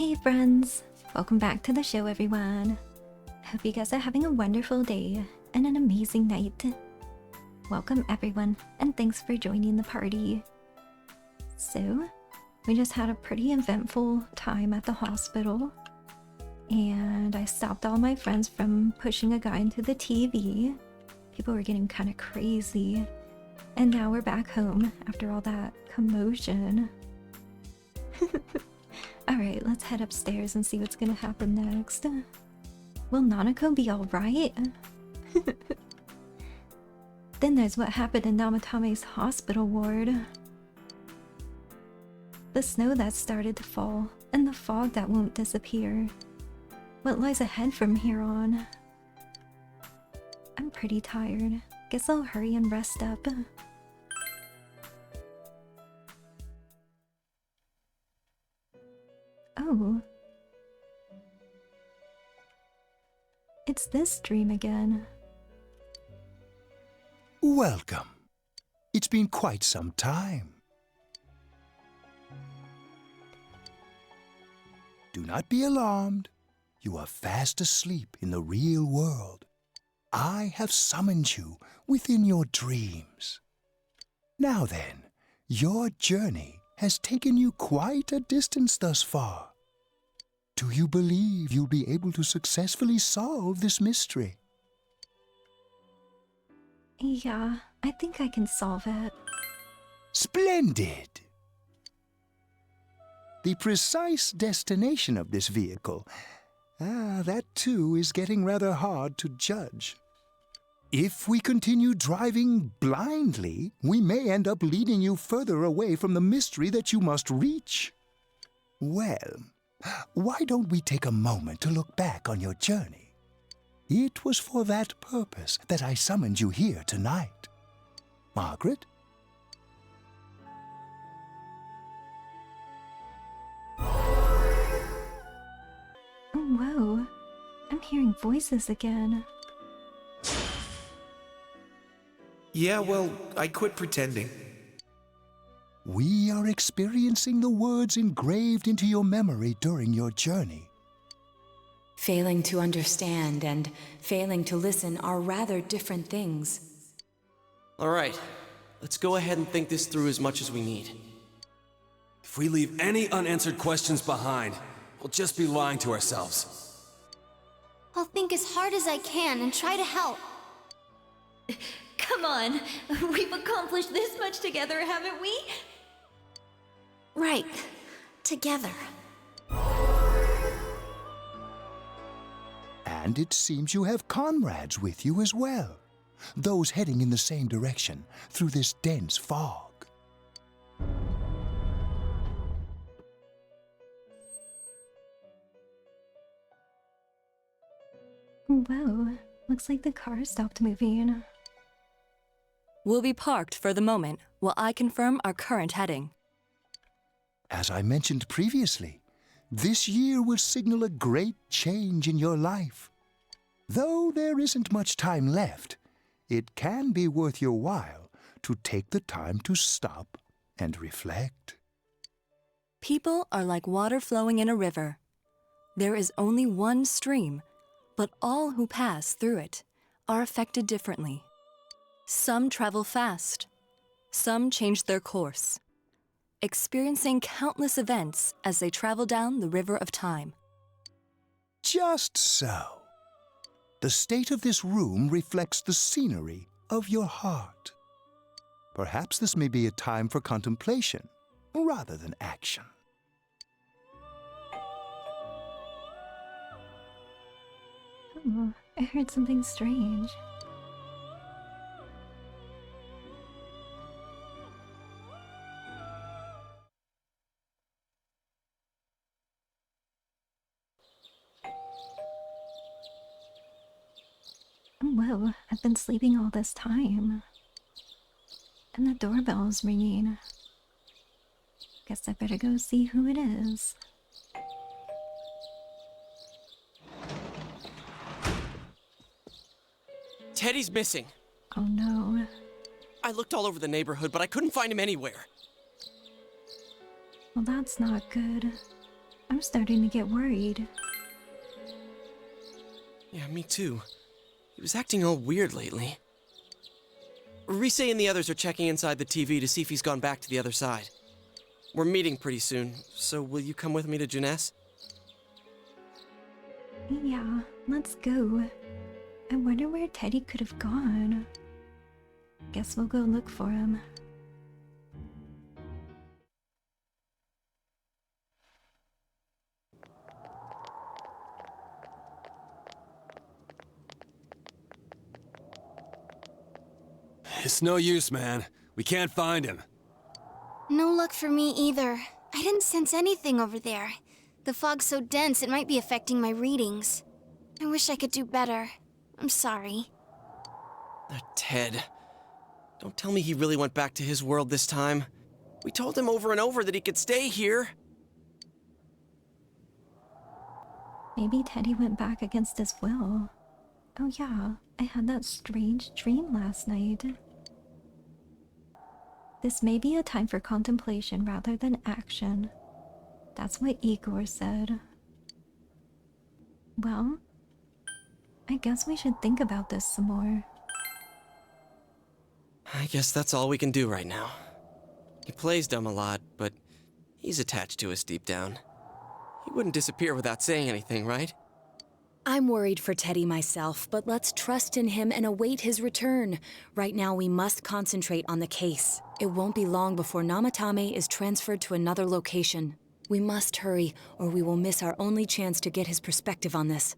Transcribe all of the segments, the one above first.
Hey friends! Welcome back to the show, everyone. Hope you guys are having a wonderful day and an amazing night. Welcome everyone, and thanks for joining the party. So, we just had a pretty eventful time at the hospital, and I stopped all my friends from pushing a guy into the TV. People were getting kind of crazy, and now we're back home after all that commotion. Alright, let's head upstairs and see what's gonna happen next. Will Nanako be alright? Then there's what happened in Namatame's hospital ward. The snow that started to fall, and the fog that won't disappear. What lies ahead from here on? I'm pretty tired. Guess I'll hurry and rest up. Oh. It's this dream again. Welcome. It's been quite some time. Do not be alarmed. You are fast asleep in the real world. I have summoned you within your dreams. Now then, your journey has taken you quite a distance thus far. Do you believe you'll be able to successfully solve this mystery? Yeah, I think I can solve it. Splendid! The precise destination of this vehicle, that too is getting rather hard to judge. If we continue driving blindly, we may end up leading you further away from the mystery that you must reach. Well, why don't we take a moment to look back on your journey? It was for that purpose that I summoned you here tonight. Margaret? Oh, whoa. I'm hearing voices again. Yeah, well, I quit pretending. We are experiencing the words engraved into your memory during your journey. Failing to understand and failing to listen are rather different things. All right, let's go ahead and think this through as much as we need. If we leave any unanswered questions behind, we'll just be lying to ourselves. I'll think as hard as I can and try to help. Come on, we've accomplished this much together, haven't we? Right. Together. And it seems you have comrades with you as well. Those heading in the same direction through this dense fog. Whoa, looks like the car stopped moving. We'll be parked for the moment while I confirm our current heading. As I mentioned previously, this year will signal a great change in your life. Though there isn't much time left, it can be worth your while to take the time to stop and reflect. People are like water flowing in a river. There is only one stream, but all who pass through it are affected differently. Some travel fast, some change their course, experiencing countless events as they travel down the river of time. Just so. The state of this room reflects the scenery of your heart. Perhaps this may be a time for contemplation rather than action. Oh, I heard something strange. Whoa, I've been sleeping all this time. And the doorbell's ringing. Guess I better go see who it is. Teddy's missing. Oh no. I looked all over the neighborhood, but I couldn't find him anywhere. Well, that's not good. I'm starting to get worried. Yeah, me too. He was acting all weird lately. Rise and the others are checking inside the TV to see if he's gone back to the other side. We're meeting pretty soon, so will you come with me to Jeunesse? Yeah, let's go. I wonder where Teddy could have gone. Guess we'll go look for him. It's no use, man. We can't find him. No luck for me either. I didn't sense anything over there. The fog's so dense it might be affecting my readings. I wish I could do better. I'm sorry. Ted. Don't tell me he really went back to his world this time. We told him over and over that he could stay here. Maybe Teddy went back against his will. Oh yeah, I had that strange dream last night. This may be a time for contemplation rather than action. That's what Igor said. Well, I guess we should think about this some more. I guess that's all we can do right now. He plays dumb a lot, but he's attached to us deep down. He wouldn't disappear without saying anything, right? I'm worried for Teddy myself, but let's trust in him and await his return. Right now, we must concentrate on the case. It won't be long before Namatame is transferred to another location. We must hurry, or we will miss our only chance to get his perspective on this.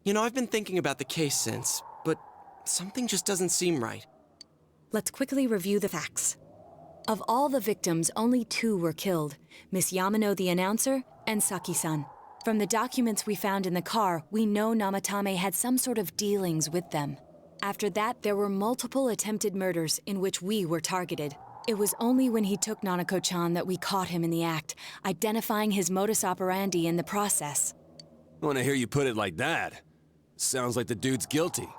You know, I've been thinking about the case since, but something just doesn't seem right. Let's quickly review the facts. Of all the victims, only 2 were killed, Miss Yamano the announcer and Saki-san. From the documents we found in the car, we know Namatame had some sort of dealings with them. After that, there were multiple attempted murders in which we were targeted. It was only when he took Nanako-chan that we caught him in the act, identifying his modus operandi in the process. When I hear you put it like that, sounds like the dude's guilty.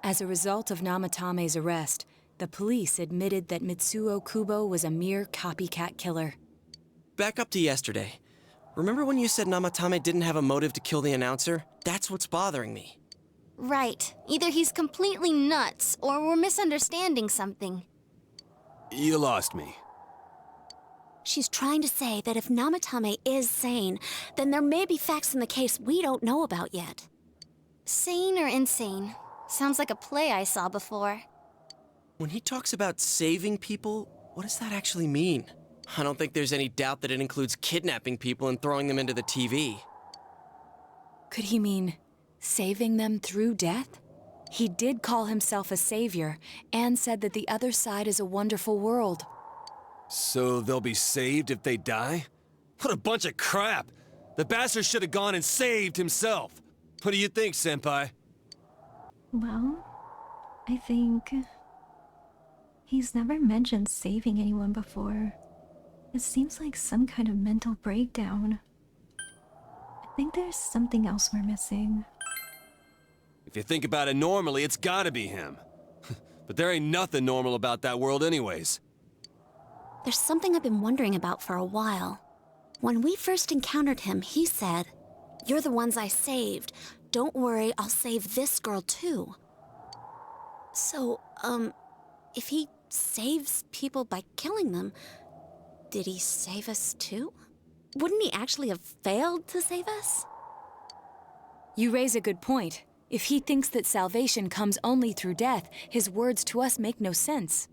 As a result of Namatame's arrest, the police admitted that Mitsuo Kubo was a mere copycat killer. Back up to yesterday. Remember when you said Namatame didn't have a motive to kill the announcer? That's what's bothering me. Right. Either he's completely nuts, or we're misunderstanding something. You lost me. She's trying to say that if Namatame is sane, then there may be facts in the case we don't know about yet. Sane or insane? Sounds like a play I saw before. When he talks about saving people, what does that actually mean? I don't think there's any doubt that it includes kidnapping people and throwing them into the TV. Could he mean saving them through death? He did call himself a savior and said that the other side is a wonderful world. So they'll be saved if they die? What a bunch of crap! The bastard should have gone and saved himself. What do you think, Senpai? Well, I think he's never mentioned saving anyone before. It seems like some kind of mental breakdown. I think there's something else we're missing. If you think about it normally, it's gotta be him. But there ain't nothing normal about that world anyways. There's something I've been wondering about for a while. When we first encountered him, he said, "You're the ones I saved. Don't worry, I'll save this girl too." So, if he saves people by killing them, did he save us too? Wouldn't he actually have failed to save us? You raise a good point. If he thinks that salvation comes only through death, his words to us make no sense.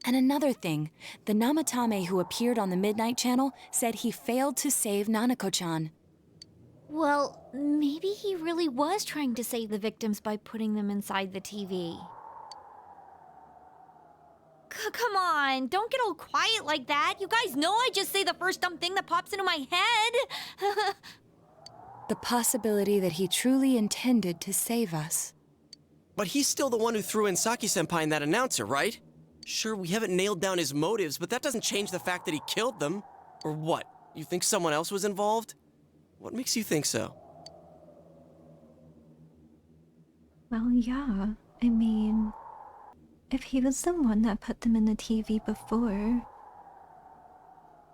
And another thing, the Namatame who appeared on the Midnight Channel said he failed to save Nanako-chan. Well, maybe he really was trying to save the victims by putting them inside the TV. Come on, don't get all quiet like that. You guys know I just say the first dumb thing that pops into my head. The possibility that he truly intended to save us. But he's still the one who threw in Saki-senpai and that announcer, right? Sure, we haven't nailed down his motives, but that doesn't change the fact that he killed them. Or what? You think someone else was involved? What makes you think so? Well, yeah. I mean, if he was the one that put them in the TV before,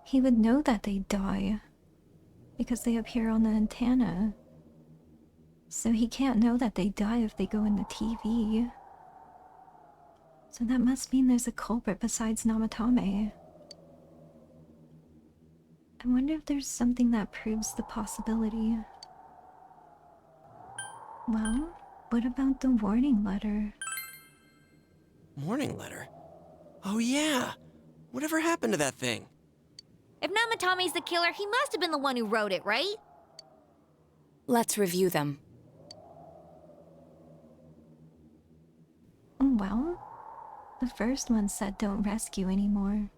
he would know that they'd die. because they appear on the antenna. So he can't know that they die if they go in the TV. So that must mean there's a culprit besides Namatame. I wonder if there's something that proves the possibility. Well, what about the warning letter? Warning letter? Oh yeah! Whatever happened to that thing? If Namatame's the killer, he must have been the one who wrote it, right? Let's review them. Well, the first one said don't rescue anymore.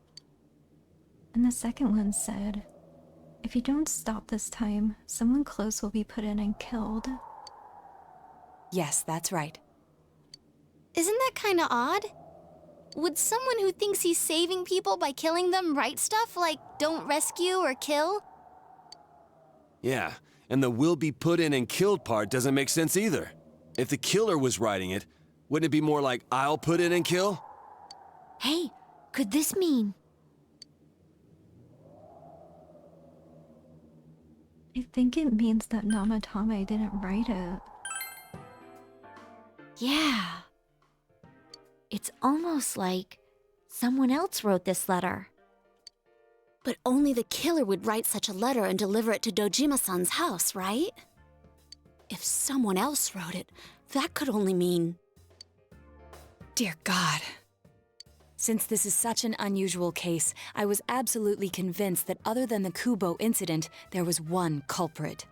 And the second one said, if you don't stop this time, someone close will be put in and killed. Yes, that's right. Isn't that kinda odd? Would someone who thinks he's saving people by killing them write stuff like don't rescue or kill? Yeah, and the will be put in and killed part doesn't make sense either. If the killer was writing it, wouldn't it be more like I'll put in and kill? Hey, could this mean? I think it means that Namatame didn't write it. Yeah. It's almost like someone else wrote this letter. But only the killer would write such a letter and deliver it to Dojima-san's house, right? If someone else wrote it, that could only mean... Dear God. Since this is such an unusual case, I was absolutely convinced that other than the Kubo incident, there was one culprit.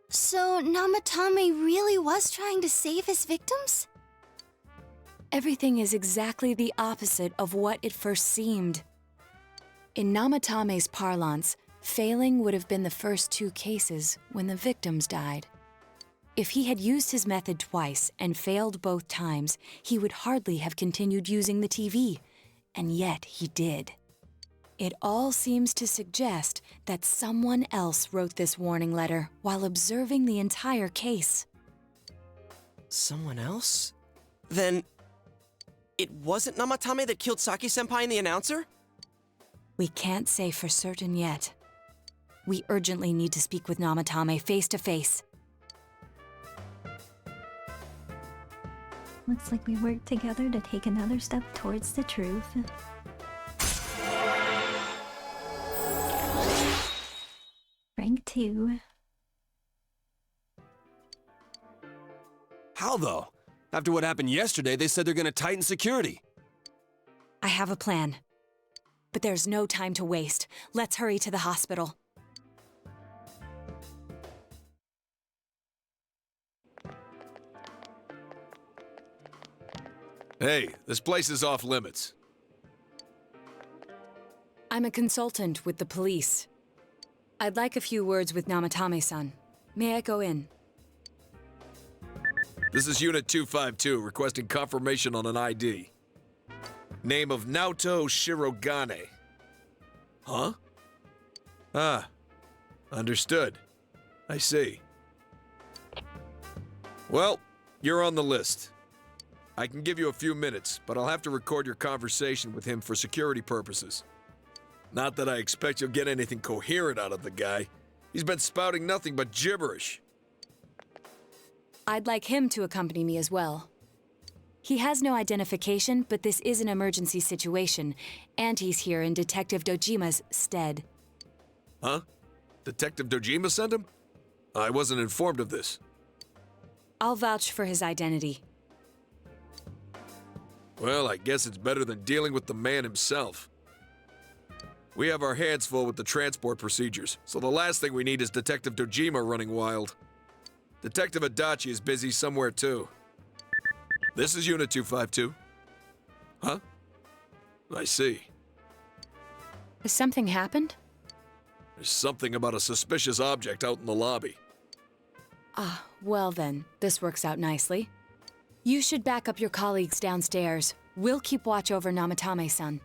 So Namatame really was trying to save his victims? Everything is exactly the opposite of what it first seemed. In Namatame's parlance, failing would have been the first two cases when the victims died. If he had used his method twice and failed both times, he would hardly have continued using the TV, and yet he did. It all seems to suggest that someone else wrote this warning letter while observing the entire case. Someone else? Then... it wasn't Namatame that killed Saki-senpai and the announcer? We can't say for certain yet. We urgently need to speak with Namatame face to face. Looks like we worked together to take another step towards the truth. Rank 2. How though? After what happened yesterday, they said they're gonna tighten security. I have a plan. But there's no time to waste. Let's hurry to the hospital. Hey, this place is off limits. I'm a consultant with the police. I'd like a few words with Namatame-san. May I go in? This is Unit 252, requesting confirmation on an ID. Name of Naoto Shirogane. Huh? Ah. Understood. I see. Well, you're on the list. I can give you a few minutes, but I'll have to record your conversation with him for security purposes. Not that I expect you'll get anything coherent out of the guy. He's been spouting nothing but gibberish. I'd like him to accompany me as well. He has no identification, but this is an emergency situation, and he's here in Detective Dojima's stead. Huh? Detective Dojima sent him? I wasn't informed of this. I'll vouch for his identity. Well, I guess it's better than dealing with the man himself. We have our hands full with the transport procedures, so the last thing we need is Detective Dojima running wild. Detective Adachi is busy somewhere too. This is Unit 252. Huh? I see. Has something happened? There's something about a suspicious object out in the lobby. Ah, well then, this works out nicely. You should back up your colleagues downstairs. We'll keep watch over Namatame-san.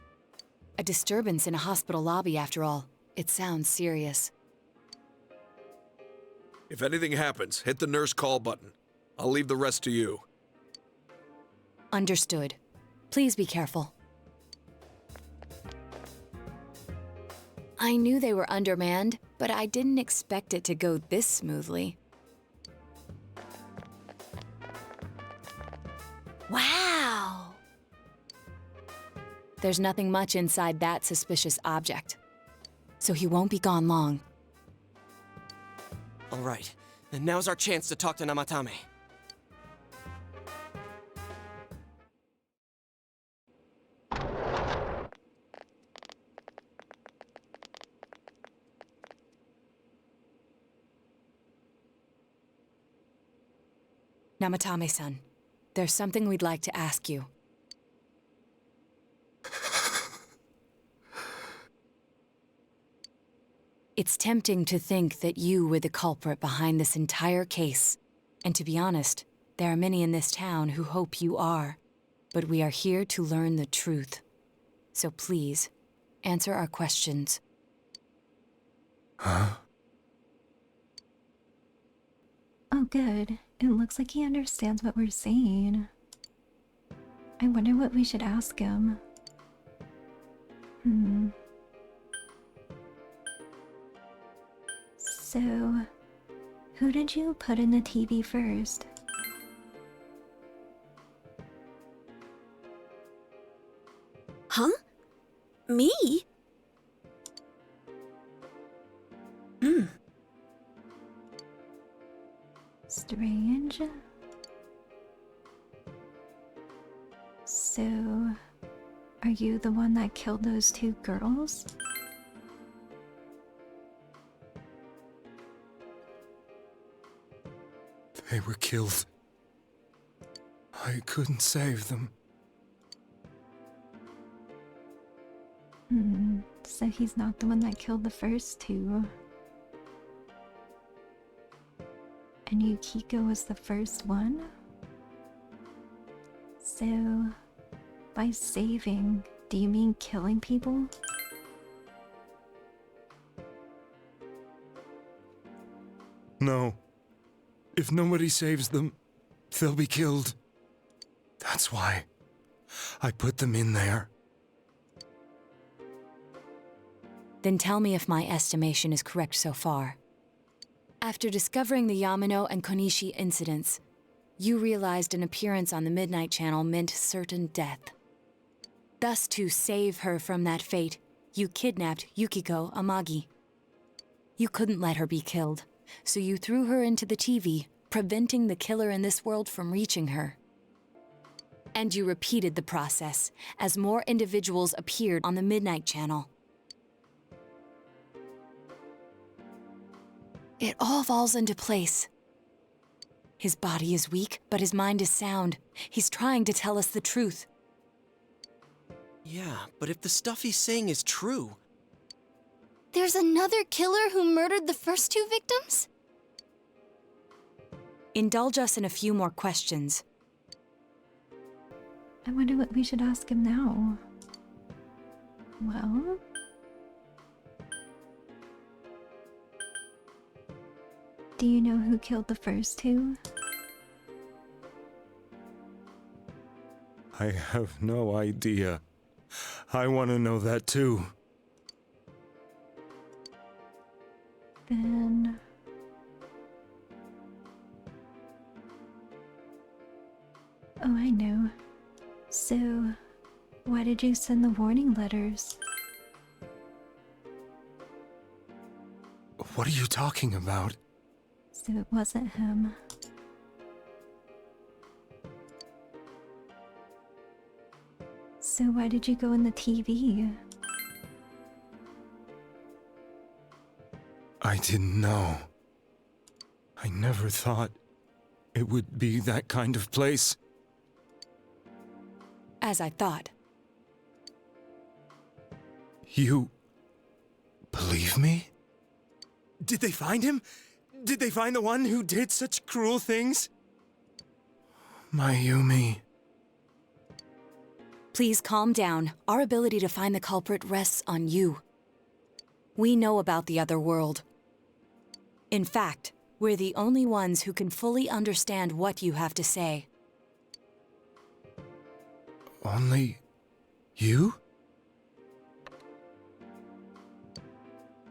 A disturbance in a hospital lobby, after all. It sounds serious. If anything happens, hit the nurse call button. I'll leave the rest to you. Understood. Please be careful. I knew they were undermanned, but I didn't expect it to go this smoothly. Wow! There's nothing much inside that suspicious object, so he won't be gone long. All right, and now's our chance to talk to Namatame. Namatame-san, there's something we'd like to ask you. It's tempting to think that you were the culprit behind this entire case. And to be honest, there are many in this town who hope you are. But we are here to learn the truth. So please, answer our questions. Huh? Oh, good. It looks like he understands what we're saying. I wonder what we should ask him. So, who did you put in the TV first? Huh? Me? Strange. So, are you the one that killed those two girls? They were killed. I couldn't save them. So he's not the one that killed the first two. And Yukiko was the first one? So, by saving, do you mean killing people? No. If nobody saves them, they'll be killed. That's why I put them in there. Then tell me if my estimation is correct so far. After discovering the Yamano and Konishi incidents, you realized an appearance on the Midnight Channel meant certain death. Thus, to save her from that fate, you kidnapped Yukiko Amagi. You couldn't let her be killed, so you threw her into the TV, preventing the killer in this world from reaching her. And you repeated the process as more individuals appeared on the Midnight Channel. It all falls into place. His body is weak, but his mind is sound. He's trying to tell us the truth. Yeah, but if the stuff he's saying is true... There's another killer who murdered the first two victims? Indulge us in a few more questions. I wonder what we should ask him now. Well... do you know who killed the first two? I have no idea. I want to know that too. Then... oh, I know. So, why did you send the warning letters? What are you talking about? So it wasn't him. So why did you go in the TV? I didn't know. I never thought it would be that kind of place. As I thought. You... believe me? Did they find him? Did they find the one who did such cruel things? Mayumi... Please calm down. Our ability to find the culprit rests on you. We know about the other world. In fact, we're the only ones who can fully understand what you have to say. Only... you?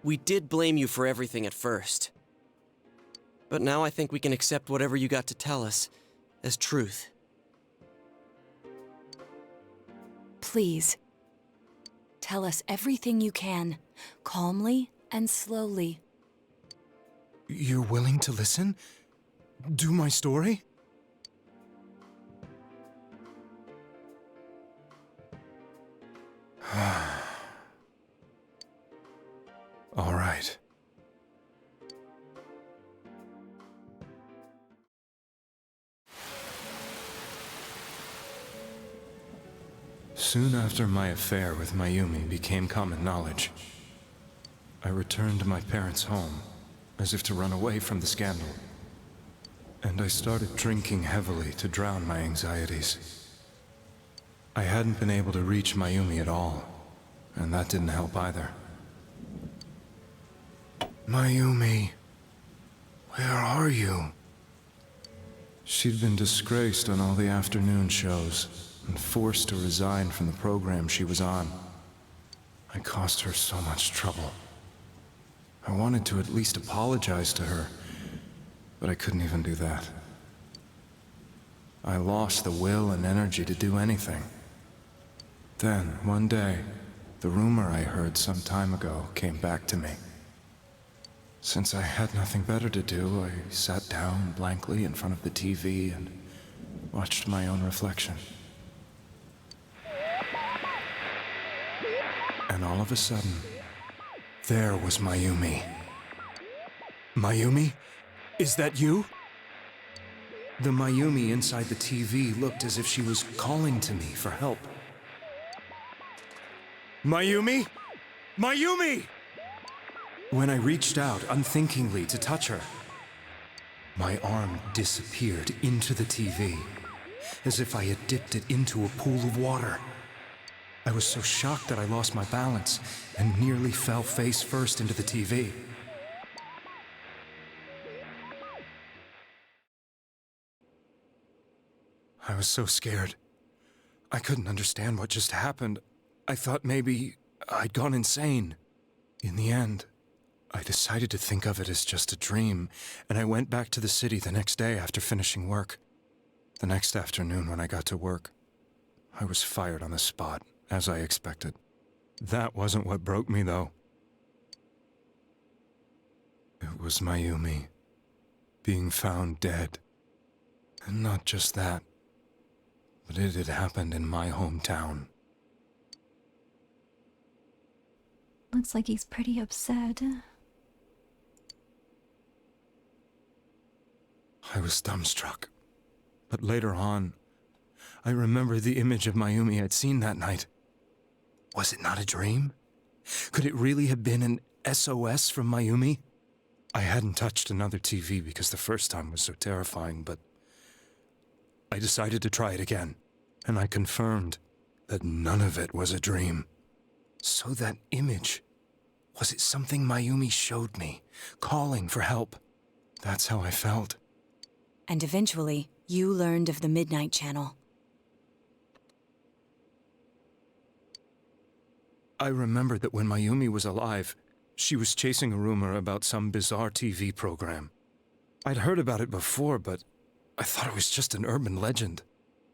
We did blame you for everything at first. But now I think we can accept whatever you got to tell us as truth. Please, tell us everything you can, calmly and slowly. You're willing to listen? Do my story? All right. Soon after my affair with Mayumi became common knowledge, I returned to my parents' home, as if to run away from the scandal. And I started drinking heavily to drown my anxieties. I hadn't been able to reach Mayumi at all, and that didn't help either. Mayumi, where are you? She'd been disgraced on all the afternoon shows, and forced to resign from the program she was on. I caused her so much trouble. I wanted to at least apologize to her, but I couldn't even do that. I lost the will and energy to do anything. Then, one day, the rumor I heard some time ago came back to me. Since I had nothing better to do, I sat down blankly in front of the TV and watched my own reflection. And all of a sudden, there was Mayumi. Mayumi? Is that you? The Mayumi inside the TV looked as if she was calling to me for help. Mayumi? Mayumi! When I reached out unthinkingly to touch her, my arm disappeared into the TV, as if I had dipped it into a pool of water. I was so shocked that I lost my balance and nearly fell face first into the TV. I was so scared. I couldn't understand what just happened. I thought maybe I'd gone insane. In the end, I decided to think of it as just a dream, and I went back to the city the next day after finishing work. The next afternoon when I got to work, I was fired on the spot, as I expected. That wasn't what broke me, though. It was Mayumi being found dead. And not just that, but it had happened in my hometown. Looks like he's pretty upset. I was dumbstruck. But later on, I remembered the image of Mayumi I'd seen that night. Was it not a dream? Could it really have been an SOS from Mayumi? I hadn't touched another TV because the first time was so terrifying, but I decided to try it again, and I confirmed that none of it was a dream. So that image, was it something Mayumi showed me, calling for help? That's how I felt. And eventually, you learned of the Midnight Channel. I remember that when Mayumi was alive, she was chasing a rumor about some bizarre TV program. I'd heard about it before, but I thought it was just an urban legend.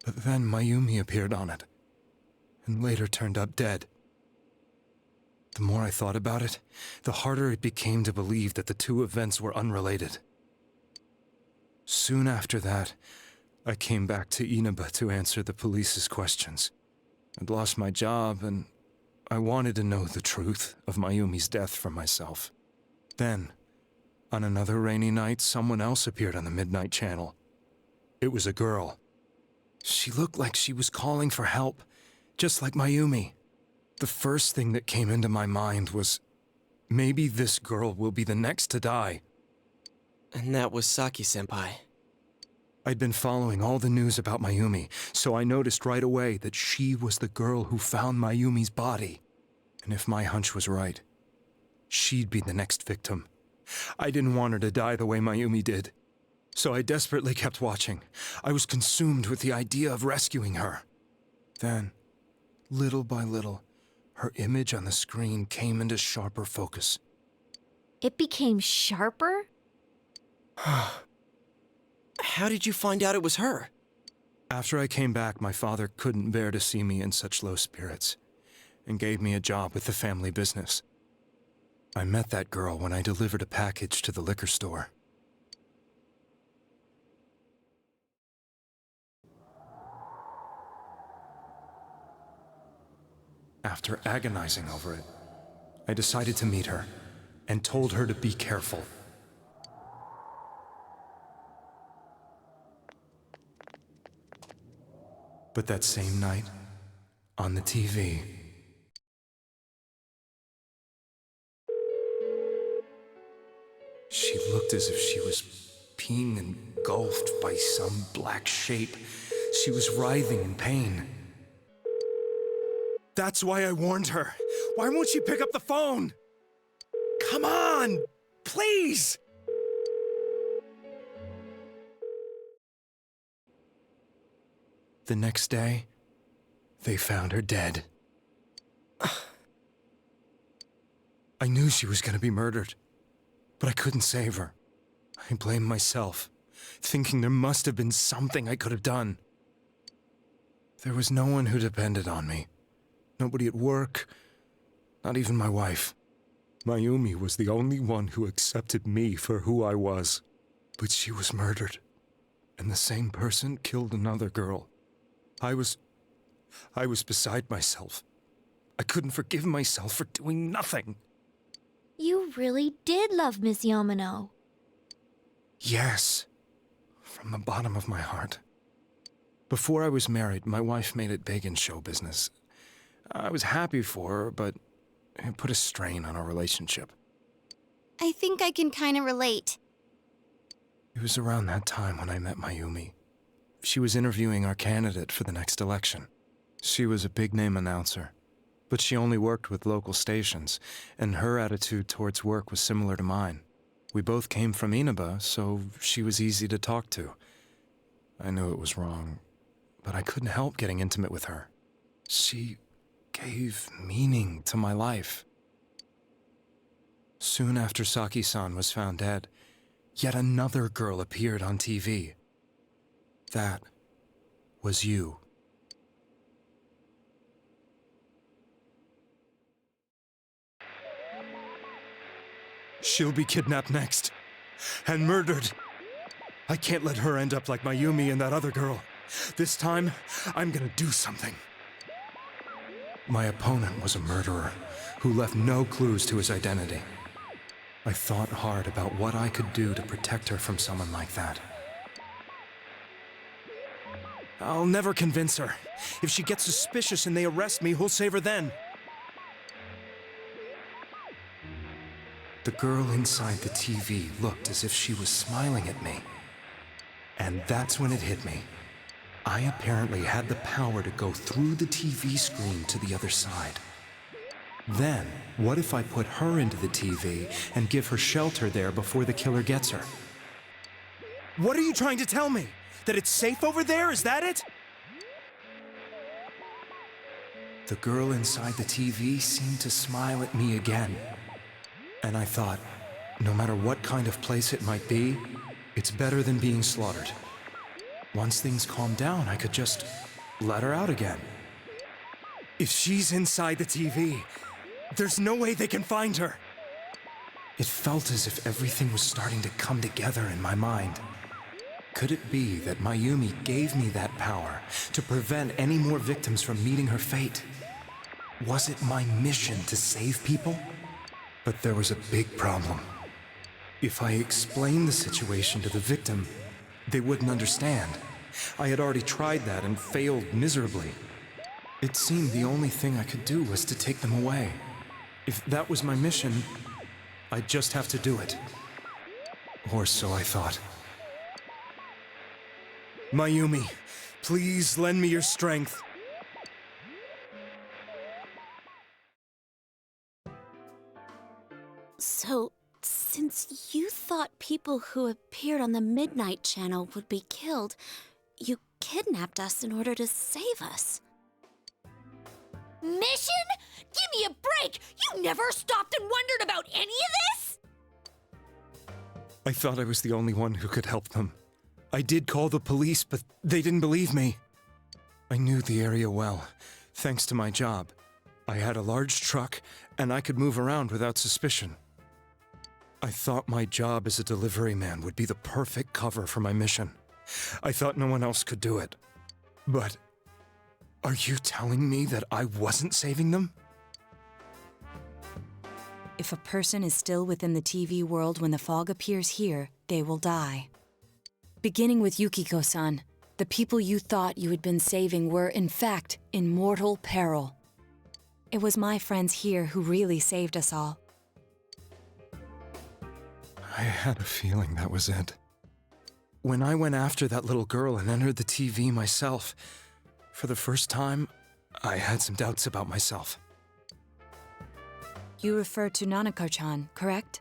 But then Mayumi appeared on it, and later turned up dead. The more I thought about it, the harder it became to believe that the two events were unrelated. Soon after that, I came back to Inaba to answer the police's questions. I'd lost my job, and I wanted to know the truth of Mayumi's death for myself. Then, on another rainy night, someone else appeared on the Midnight Channel. It was a girl. She looked like she was calling for help, just like Mayumi. The first thing that came into my mind was, maybe this girl will be the next to die. And that was Saki-senpai. I'd been following all the news about Mayumi, so I noticed right away that she was the girl who found Mayumi's body. And if my hunch was right, she'd be the next victim. I didn't want her to die the way Mayumi did, so I desperately kept watching. I was consumed with the idea of rescuing her. Then, little by little, her image on the screen came into sharper focus. It became sharper? How did you find out it was her? After I came back, my father couldn't bear to see me in such low spirits and gave me a job with the family business. I met that girl when I delivered a package to the liquor store. After agonizing over it, I decided to meet her and told her to be careful. But that same night, on the TV, she looked as if she was being engulfed by some black shape. She was writhing in pain. That's why I warned her. Why won't she pick up the phone? Come on, please! The next day, they found her dead. I knew she was gonna be murdered, but I couldn't save her. I blamed myself, thinking there must have been something I could have done. There was no one who depended on me. Nobody at work, not even my wife. Mayumi was the only one who accepted me for who I was. But she was murdered, and the same person killed another girl. I was beside myself. I couldn't forgive myself for doing nothing. You really did love Miss Yamano. Yes, from the bottom of my heart. Before I was married, my wife made it big in show business. I was happy for her, but it put a strain on our relationship. I think I can kind of relate. It was around that time when I met Mayumi. She was interviewing our candidate for the next election. She was a big-name announcer, but she only worked with local stations, and her attitude towards work was similar to mine. We both came from Inaba, so she was easy to talk to. I knew it was wrong, but I couldn't help getting intimate with her. She gave meaning to my life. Soon after Saki-san was found dead, yet another girl appeared on TV. That was you. She'll be kidnapped next, and murdered. I can't let her end up like Mayumi and that other girl. This time, I'm gonna do something. My opponent was a murderer who left no clues to his identity. I thought hard about what I could do to protect her from someone like that. I'll never convince her. If she gets suspicious and they arrest me, who'll save her then? The girl inside the TV looked as if she was smiling at me. And that's when it hit me. I apparently had the power to go through the TV screen to the other side. Then, what if I put her into the TV and give her shelter there before the killer gets her? What are you trying to tell me? That it's safe over there? Is that it? The girl inside the TV seemed to smile at me again. And I thought, no matter what kind of place it might be, it's better than being slaughtered. Once things calmed down, I could just let her out again. If she's inside the TV, there's no way they can find her. It felt as if everything was starting to come together in my mind. Could it be that Mayumi gave me that power to prevent any more victims from meeting her fate? Was it my mission to save people? But there was a big problem. If I explained the situation to the victim, they wouldn't understand. I had already tried that and failed miserably. It seemed the only thing I could do was to take them away. If that was my mission, I'd just have to do it. Or so I thought. Mayumi, please lend me your strength. So, since you thought people who appeared on the Midnight Channel would be killed, you kidnapped us in order to save us. Mission? Give me a break! You never stopped and wondered about any of this? I thought I was the only one who could help them. I did call the police, but they didn't believe me. I knew the area well, thanks to my job. I had a large truck, and I could move around without suspicion. I thought my job as a delivery man would be the perfect cover for my mission. I thought no one else could do it. But are you telling me that I wasn't saving them? If a person is still within the TV world when the fog appears here, they will die. Beginning with Yukiko-san, the people you thought you had been saving were, in fact, in mortal peril. It was my friends here who really saved us all. I had a feeling that was it. When I went after that little girl and entered the TV myself, for the first time, I had some doubts about myself. You refer to Nanako-chan, correct?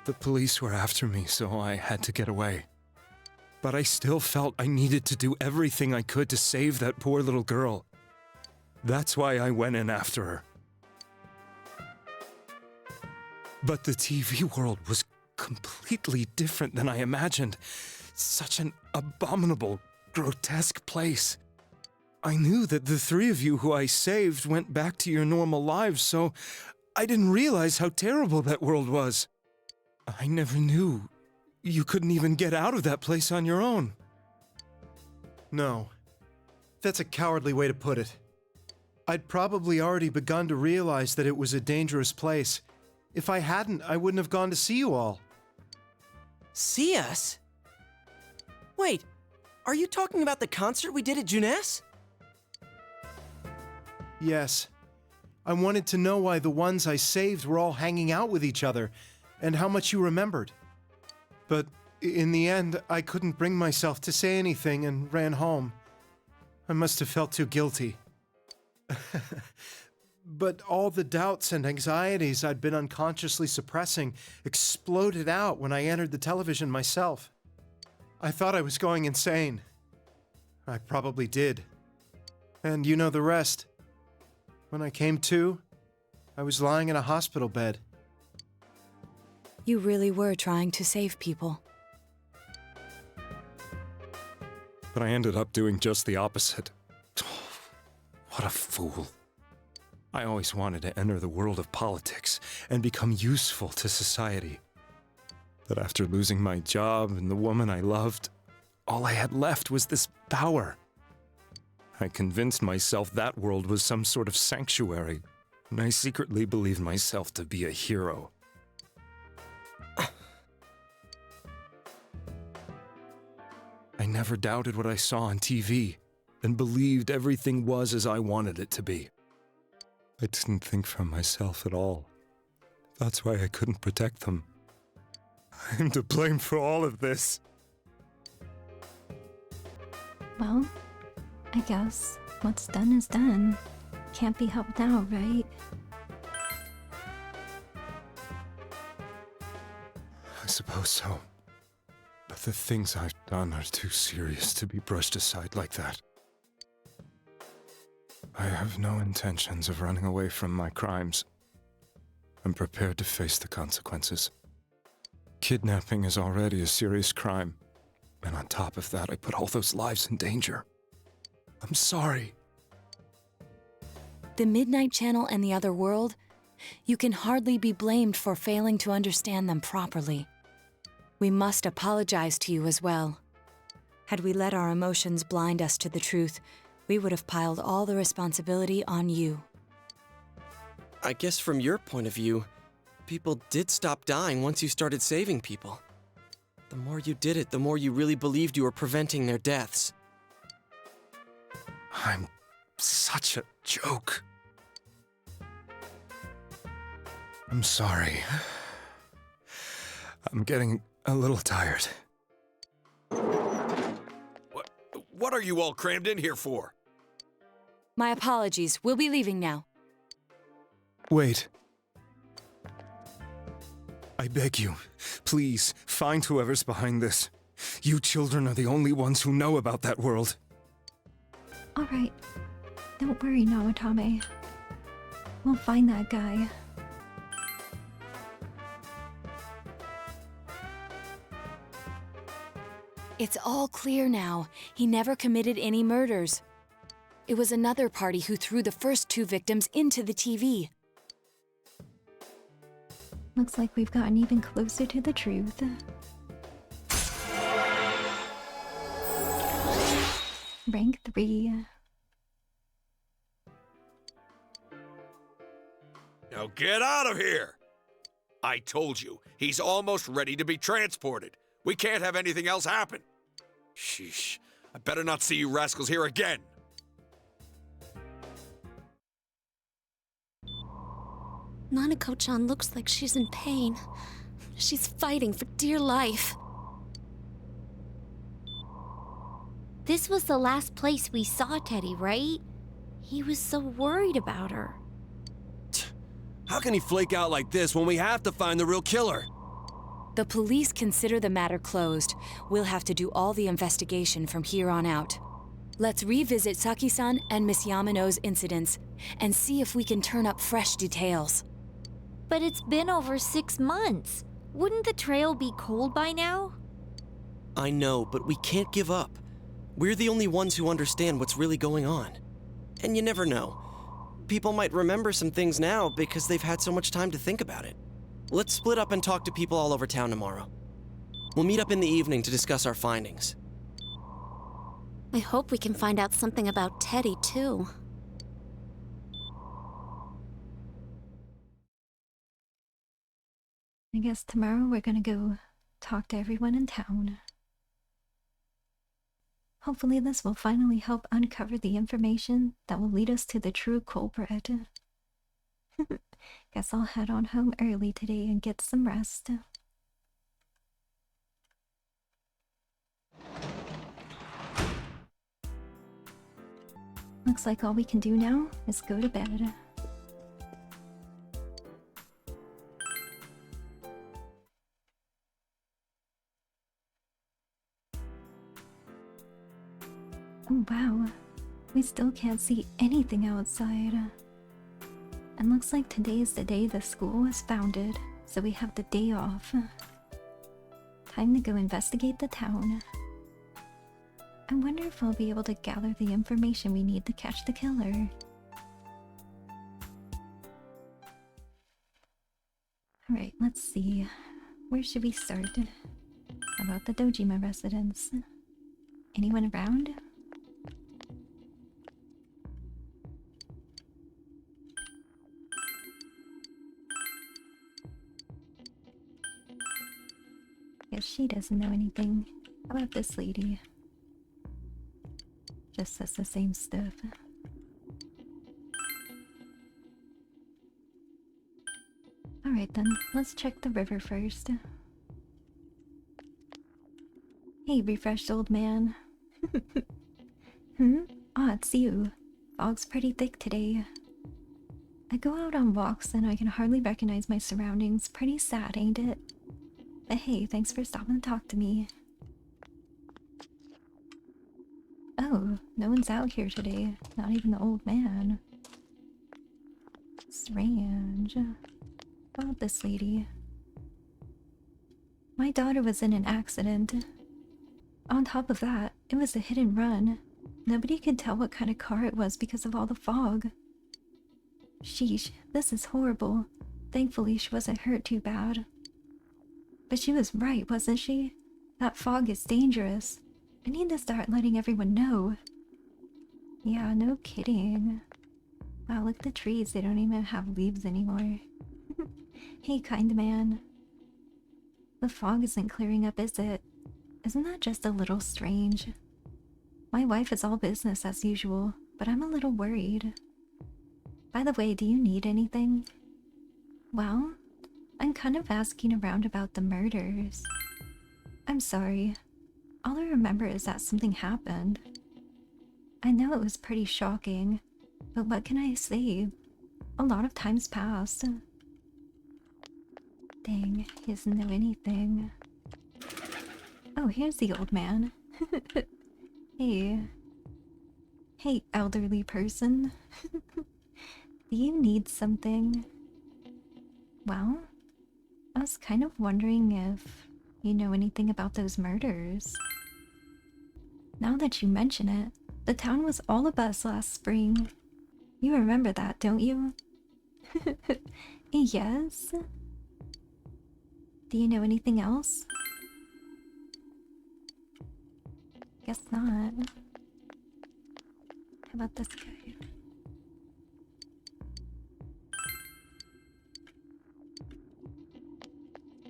The police were after me, so I had to get away. But I still felt I needed to do everything I could to save that poor little girl. That's why I went in after her. But the TV world was completely different than I imagined. Such an abominable, grotesque place. I knew that the three of you who I saved went back to your normal lives, so I didn't realize how terrible that world was. I never knew you couldn't even get out of that place on your own. No. That's a cowardly way to put it. I'd probably already begun to realize that it was a dangerous place. If I hadn't, I wouldn't have gone to see you all. See us? Wait, are you talking about the concert we did at Juness? Yes. I wanted to know why the ones I saved were all hanging out with each other, and how much you remembered. But in the end, I couldn't bring myself to say anything and ran home. I must have felt too guilty. But all the doubts and anxieties I'd been unconsciously suppressing exploded out when I entered the television myself. I thought I was going insane. I probably did. And you know the rest. When I came to, I was lying in a hospital bed. You really were trying to save people. But I ended up doing just the opposite. What a fool. I always wanted to enter the world of politics and become useful to society. But after losing my job and the woman I loved, all I had left was this power. I convinced myself that world was some sort of sanctuary, and I secretly believed myself to be a hero. I never doubted what I saw on TV, and believed everything was as I wanted it to be. I didn't think for myself at all. That's why I couldn't protect them. I'm to blame for all of this. Well, I guess what's done is done. Can't be helped now, right? I suppose so. But the things I've done are too serious to be brushed aside like that. I have no intentions of running away from my crimes. I'm prepared to face the consequences. Kidnapping is already a serious crime, and on top of that, I put all those lives in danger. I'm sorry. The Midnight Channel and the other world, you can hardly be blamed for failing to understand them properly. We must apologize to you as well. Had we let our emotions blind us to the truth, we would have piled all the responsibility on you. I guess from your point of view, people did stop dying once you started saving people. The more you did it, the more you really believed you were preventing their deaths. I'm such a joke. I'm sorry. I'm getting a little tired. What are you all crammed in here for? My apologies. We'll be leaving now. Wait. I beg you, please, find whoever's behind this. You children are the only ones who know about that world. Alright. Don't worry, Nawatame. We'll find that guy. It's all clear now. He never committed any murders. It was another party who threw the first 2 victims into the TV. Looks like we've gotten even closer to the truth. Rank 3. Now get out of here! I told you, he's almost ready to be transported. We can't have anything else happen. Sheesh. I better not see you rascals here again. Nanako-chan looks like she's in pain. She's fighting for dear life. This was the last place we saw Teddy, right? He was so worried about her. How can he flake out like this when we have to find the real killer? The police consider the matter closed. We'll have to do all the investigation from here on out. Let's revisit Saki-san and Miss Yamano's incidents and see if we can turn up fresh details. But it's been over 6 months. Wouldn't the trail be cold by now? I know, but we can't give up. We're the only ones who understand what's really going on. And you never know. People might remember some things now because they've had so much time to think about it. Let's split up and talk to people all over town tomorrow. We'll meet up in the evening to discuss our findings. I hope we can find out something about Teddy, too. I guess tomorrow we're gonna go talk to everyone in town. Hopefully this will finally help uncover the information that will lead us to the true culprit. Guess I'll head on home early today and get some rest. Looks like all we can do now is go to bed. Oh wow, we still can't see anything outside. And looks like today is the day the school was founded, so we have the day off. Time to go investigate the town. I wonder if I'll be able to gather the information we need to catch the killer. Alright, let's see. Where should we start? How about the Dojima residence? Anyone around? Guess she doesn't know anything. How about this lady? Just says the same stuff. Alright then, let's check the river first. Hey, refreshed old man. Ah, it's you. Fog's pretty thick today. I go out on walks and I can hardly recognize my surroundings. Pretty sad, ain't it? But hey, thanks for stopping to talk to me. Oh, no one's out here today. Not even the old man. Strange. How about this lady? My daughter was in an accident. On top of that, it was a hit and run. Nobody could tell what kind of car it was because of all the fog. Sheesh, this is horrible. Thankfully, she wasn't hurt too bad. But she was right, wasn't she? That fog is dangerous. I need to start letting everyone know. Yeah, no kidding. Wow, look at the trees. They don't even have leaves anymore. Hey, kind man. The fog isn't clearing up, is it? Isn't that just a little strange? My wife is all business as usual, but I'm a little worried. By the way, do you need anything? Well, I'm kind of asking around about the murders. I'm sorry. All I remember is that something happened. I know it was pretty shocking, but what can I say? A lot of time's passed. Dang, he doesn't know anything. Oh, here's the old man. Hey. Hey, elderly person. Do you need something? Well, I was kind of wondering if you know anything about those murders. Now that you mention it, the town was all abuzz last spring. You remember that, don't you? Yes? Do you know anything else? Guess not. How about this guy?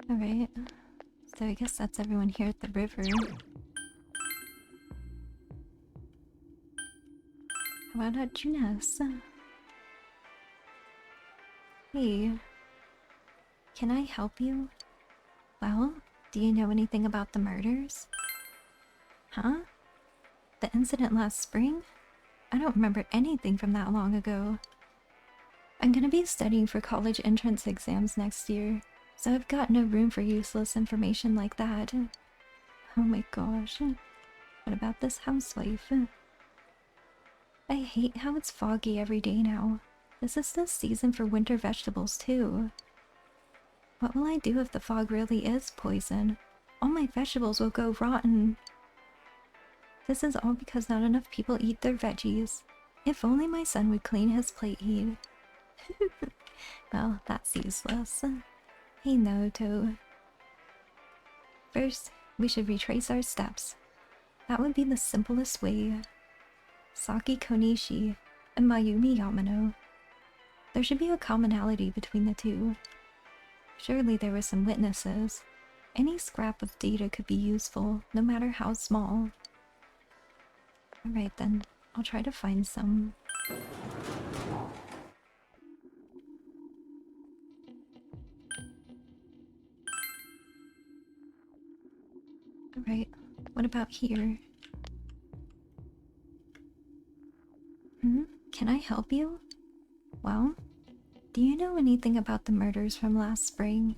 Alright. So I guess that's everyone here at the river. How about Junes? Hey. Can I help you? Well, do you know anything about the murders? Huh? The incident last spring? I don't remember anything from that long ago. I'm gonna be studying for college entrance exams next year, so I've got no room for useless information like that. Oh my gosh. What about this housewife? I hate how it's foggy every day now. This is the season for winter vegetables too. What will I do if the fog really is poison? All my vegetables will go rotten. This is all because not enough people eat their veggies. If only my son would clean his plate heat. Well, that's useless. Hey Naoto. First, we should retrace our steps. That would be the simplest way. Saki Konishi and Mayumi Yamano. There should be a commonality between the two. Surely there were some witnesses. Any scrap of data could be useful, no matter how small. Alright then, I'll try to find some. Alright, what about here? Can I help you? Well, do you know anything about the murders from last spring?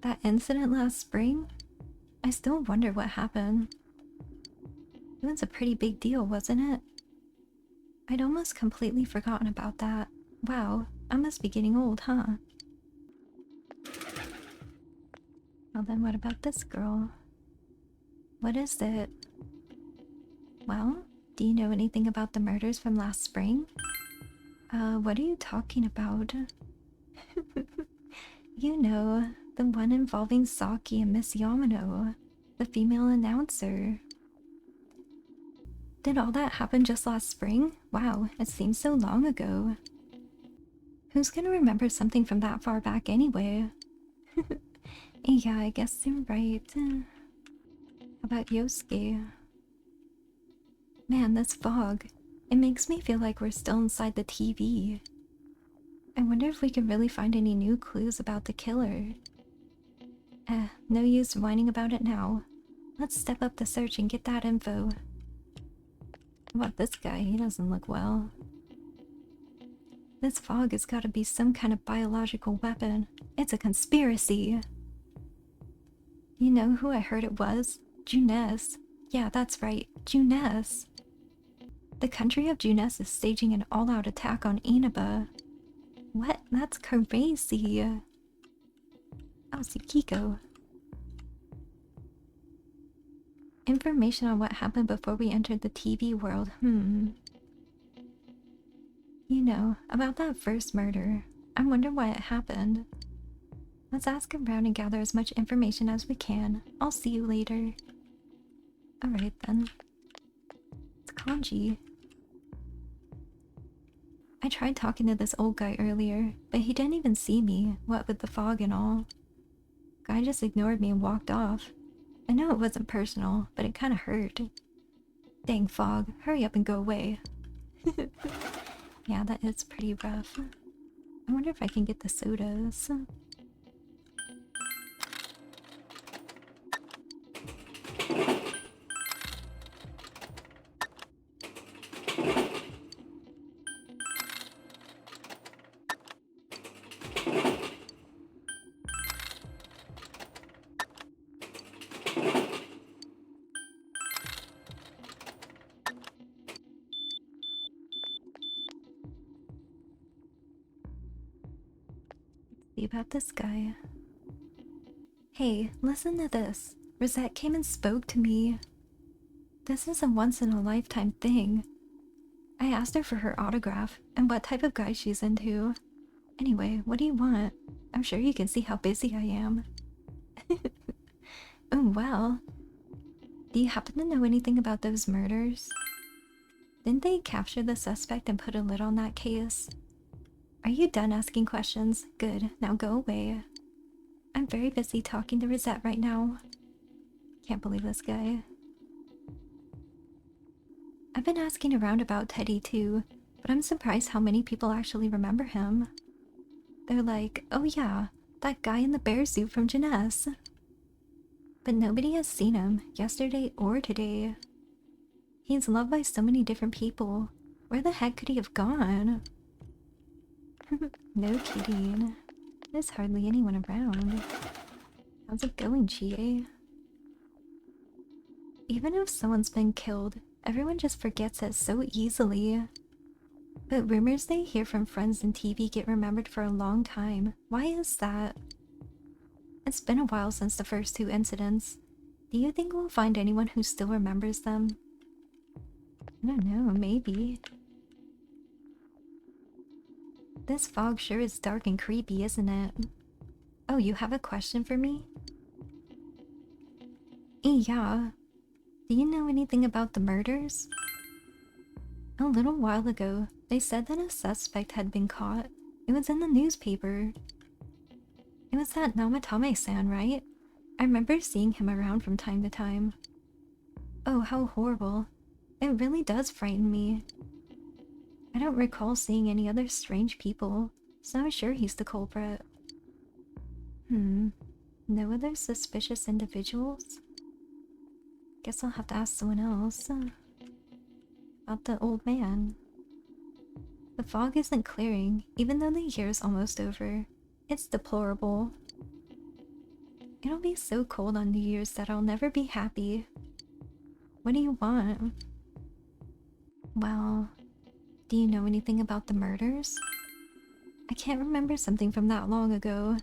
That incident last spring? I still wonder what happened. It was a pretty big deal, wasn't it? I'd almost completely forgotten about that. Wow, I must be getting old, huh? Well then what about this girl? What is it? Well, do you know anything about the murders from last spring? What are you talking about? You know, the one involving Saki and Miss Yamano, the female announcer. Did all that happen just last spring? Wow, it seems so long ago. Who's gonna remember something from that far back anyway? Yeah, I guess you're right. How about Yosuke? Man, this fog. It makes me feel like we're still inside the TV. I wonder if we can really find any new clues about the killer. No use whining about it now. Let's step up the search and get that info. How about this guy? He doesn't look well. This fog has got to be some kind of biological weapon. It's a conspiracy. You know who I heard it was? Junes. Yeah, that's right. Junes. The country of Junes is staging an all-out attack on Inaba. What? That's crazy. Oh, Tsukiko. Information on what happened before we entered the TV world. You know, about that first murder. I wonder why it happened. Let's ask around and gather as much information as we can. I'll see you later. Alright then. It's Kanji. I tried talking to this old guy earlier, but he didn't even see me, what with the fog and all. Guy just ignored me and walked off. I know it wasn't personal, but it kinda hurt. Dang fog, hurry up and go away. Yeah, that is pretty rough. I wonder if I can get the sodas. See about this guy. Hey, listen to this. Rosette came and spoke to me. This is a once-in-a-lifetime thing. I asked her for her autograph and what type of guy she's into. Anyway, what do you want? I'm sure you can see how busy I am. Oh, well. Do you happen to know anything about those murders? Didn't they capture the suspect and put a lid on that case? Are you done asking questions? Good, now go away. I'm very busy talking to Rosette right now. Can't believe this guy. I've been asking around about Teddy too, but I'm surprised how many people actually remember him. They're like, oh yeah, that guy in the bear suit from Jeunesse. But nobody has seen him, yesterday or today. He's loved by so many different people. Where the heck could he have gone? No kidding. There's hardly anyone around. How's it going, Chie? Even if someone's been killed, everyone just forgets it so easily. But rumors they hear from friends and TV get remembered for a long time. Why is that? It's been a while since the first two incidents. Do you think we'll find anyone who still remembers them? I don't know, maybe. This fog sure is dark and creepy, isn't it? Oh, you have a question for me? Yeah. Do you know anything about the murders? A little while ago, they said that a suspect had been caught. It was in the newspaper. It was that Namatame-san, right? I remember seeing him around from time to time. Oh, how horrible. It really does frighten me. I don't recall seeing any other strange people, so I'm sure he's the culprit. No other suspicious individuals? Guess I'll have to ask someone else. About the old man. The fog isn't clearing, even though the year's almost over. It's deplorable. It'll be so cold on New Year's that I'll never be happy. What do you want? Well, do you know anything about the murders? I can't remember something from that long ago.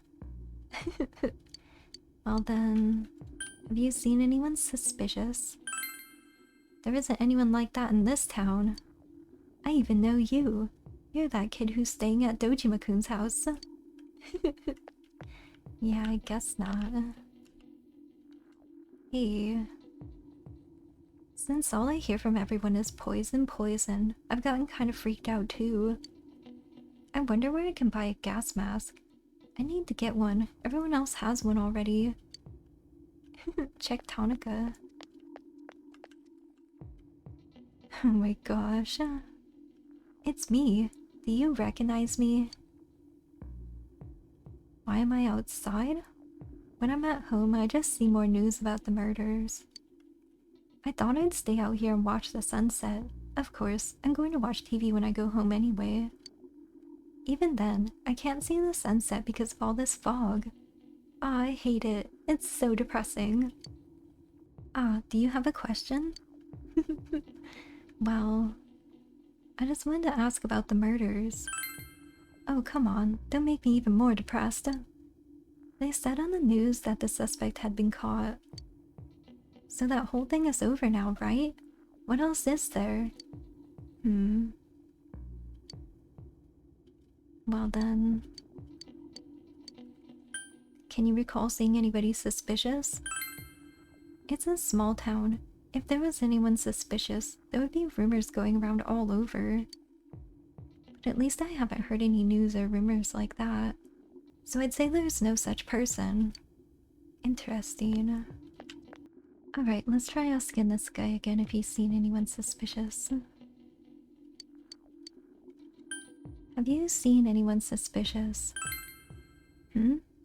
Well then, have you seen anyone suspicious? There isn't anyone like that in this town. I even know you. You're that kid who's staying at Dojima-kun's house. Yeah, I guess not. Hey. Since all I hear from everyone is poison, poison, I've gotten kind of freaked out too. I wonder where I can buy a gas mask. I need to get one. Everyone else has one already. Check Tonica. Oh my gosh. It's me. Do you recognize me? Why am I outside? When I'm at home, I just see more news about the murders. I thought I'd stay out here and watch the sunset. Of course, I'm going to watch TV when I go home anyway. Even then, I can't see the sunset because of all this fog. I hate it. It's so depressing. Do you have a question? Well, I just wanted to ask about the murders. Oh, come on. Don't make me even more depressed. They said on the news that the suspect had been caught. So that whole thing is over now, right? What else is there? Well then... Can you recall seeing anybody suspicious? It's a small town. If there was anyone suspicious, there would be rumors going around all over. But at least I haven't heard any news or rumors like that. So I'd say there's no such person. Interesting. Alright, let's try asking this guy again if he's seen anyone suspicious. Have you seen anyone suspicious?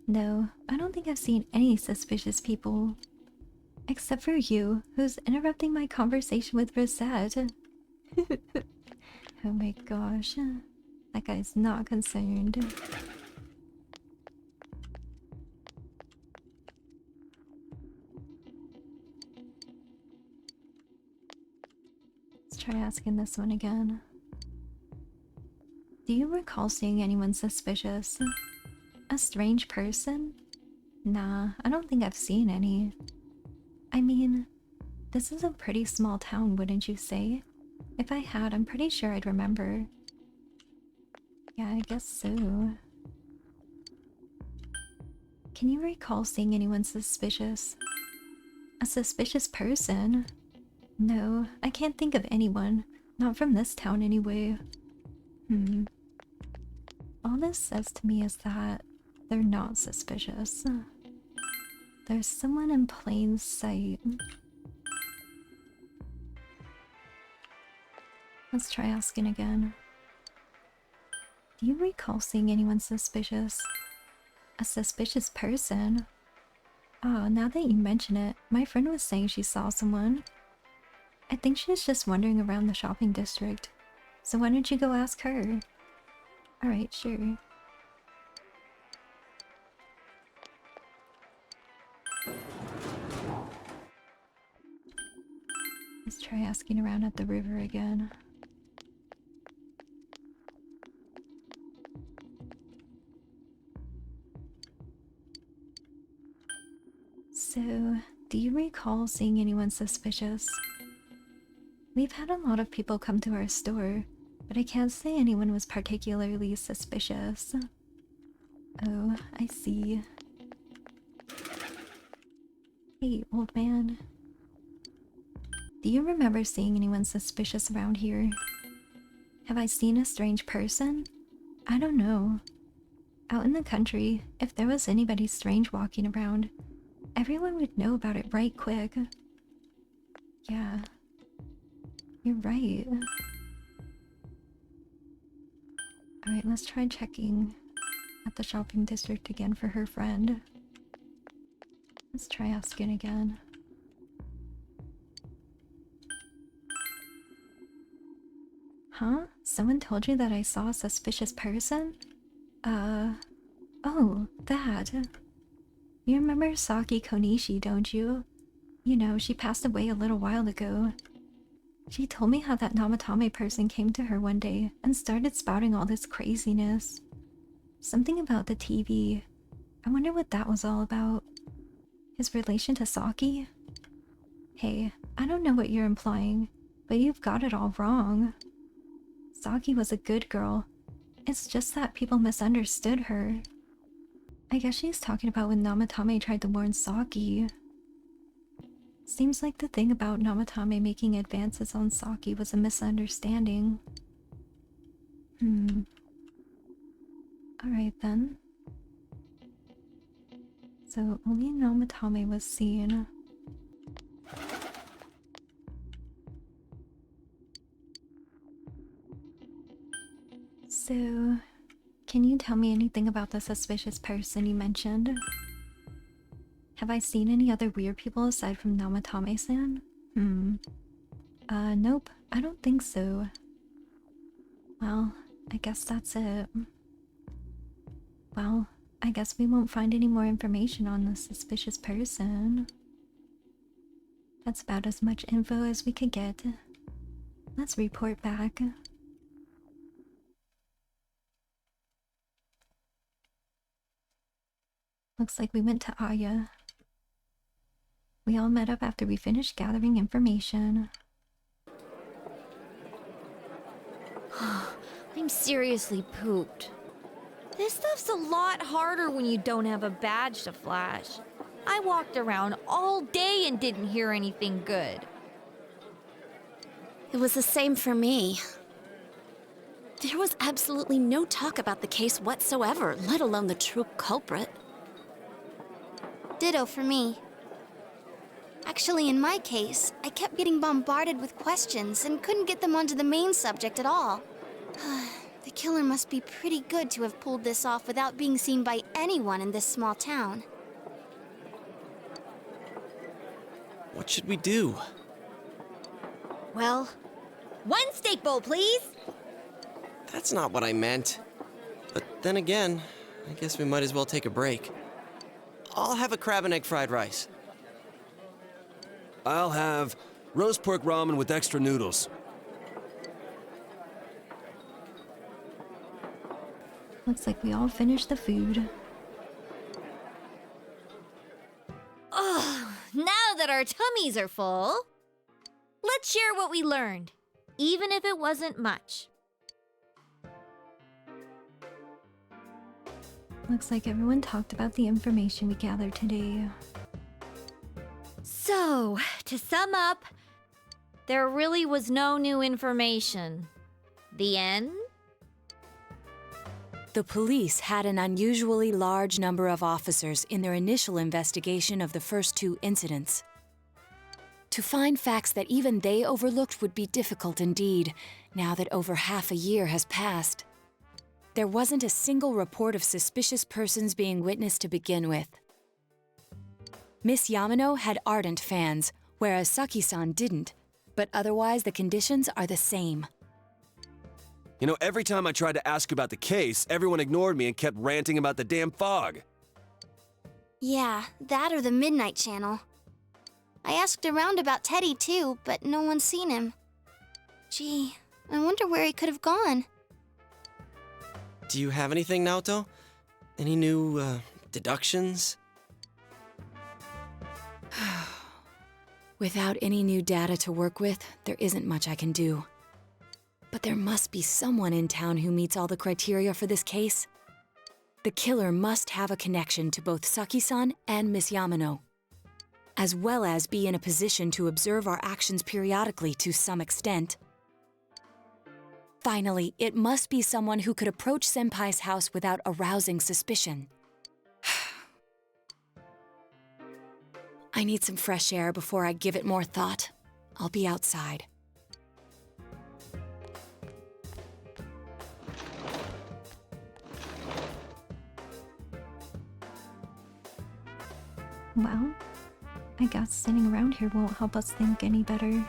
No, I don't think I've seen any suspicious people. Except for you, who's interrupting my conversation with Rosette. Oh my gosh. That guy's not concerned. Let's try asking this one again. Do you recall seeing anyone suspicious? A strange person? Nah, I don't think I've seen any. I mean, This is a pretty small town, wouldn't you say? If I had, I'm pretty sure I'd remember. Yeah, I guess so. Can you recall seeing anyone suspicious? A suspicious person? No, I can't think of anyone. Not from this town anyway. All this says to me is that they're not suspicious. There's someone in plain sight. Let's try asking again. Do you recall seeing anyone suspicious? A suspicious person? Oh, now that you mention it, my friend was saying she saw someone. I think she's just wandering around the shopping district. So why don't you go ask her? Alright, sure. Let's try asking around at the river again. So, do you recall seeing anyone suspicious? We've had a lot of people come to our store, but I can't say anyone was particularly suspicious. Oh, I see. Hey, old man. Do you remember seeing anyone suspicious around here? Have I seen a strange person? I don't know. Out in the country, if there was anybody strange walking around, everyone would know about it right quick. Yeah. You're right. Alright, let's try checking at the shopping district again for her friend. Let's try asking again. Huh? Someone told you that I saw a suspicious person? Oh, that. You remember Saki Konishi, don't you? You know, she passed away a little while ago. She told me how that Namatame person came to her one day and started spouting all this craziness. Something about the TV. I wonder what that was all about. His relation to Saki? Hey, I don't know what you're implying, but you've got it all wrong. Saki was a good girl. It's just that people misunderstood her. I guess she's talking about when Namatame tried to warn Saki. Seems like the thing about Namatame making advances on Saki was a misunderstanding. Alright then. So only Namatame was seen. So, can you tell me anything about the suspicious person you mentioned? Have I seen any other weird people aside from Namatame-san? Nope, I don't think so. Well, I guess that's it. Well, I guess we won't find any more information on the suspicious person. That's about as much info as we could get. Let's report back. Looks like we went to Aya. We all met up after we finished gathering information. I'm seriously pooped. This stuff's a lot harder when you don't have a badge to flash. I walked around all day and didn't hear anything good. It was the same for me. There was absolutely no talk about the case whatsoever, let alone the true culprit. Ditto for me. Actually, in my case, I kept getting bombarded with questions and couldn't get them onto the main subject at all. The killer must be pretty good to have pulled this off without being seen by anyone in this small town. What should we do? Well, one steak bowl, please. That's not what I meant. But then again, I guess we might as well take a break. I'll have a crab and egg fried rice. I'll have roast pork ramen with extra noodles. Looks like we all finished the food. Ugh, now that our tummies are full, Let's share what we learned, even if it wasn't much. Looks like everyone talked about the information we gathered today. So, to sum up, there really was no new information. The end? The police had an unusually large number of officers in their initial investigation of the first two incidents. To find facts that even they overlooked would be difficult indeed, now that over half a year has passed. There wasn't a single report of suspicious persons being witnessed to begin with. Miss Yamano had ardent fans, whereas Saki-san didn't, but otherwise the conditions are the same. You know, every time I tried to ask about the case, everyone ignored me and kept ranting about the damn fog. Yeah, that or the Midnight Channel. I asked around about Teddy too, but no one's seen him. Gee, I wonder where he could have gone. Do you have anything, Naoto? Any new, deductions? Without any new data to work with, there isn't much I can do. But there must be someone in town who meets all the criteria for this case. The killer must have a connection to both Saki-san and Miss Yamano, as well as be in a position to observe our actions periodically to some extent. Finally, it must be someone who could approach Senpai's house without arousing suspicion. I need some fresh air before I give it more thought. I'll be outside. Well, I guess sitting around here won't help us think any better.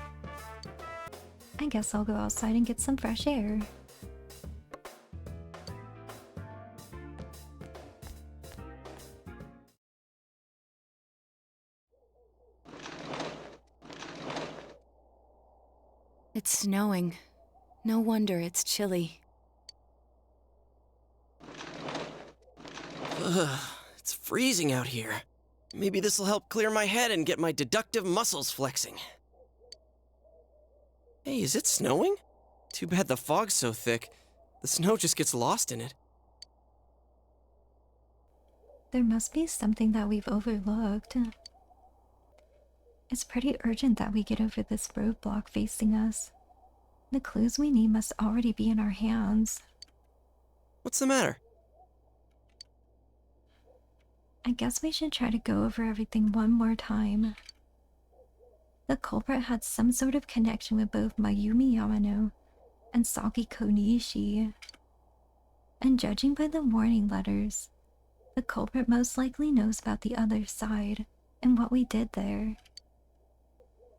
I guess I'll go outside and get some fresh air. It's snowing. No wonder it's chilly. Ugh, it's freezing out here. Maybe this'll help clear my head and get my deductive muscles flexing. Hey, is it snowing? Too bad the fog's so thick. The snow just gets lost in it. There must be something that we've overlooked. It's pretty urgent that we get over this roadblock facing us. The clues we need must already be in our hands. What's the matter? I guess we should try to go over everything one more time. The culprit had some sort of connection with both Mayumi Yamano and Saki Konishi. And judging by the warning letters, the culprit most likely knows about the other side and what we did there.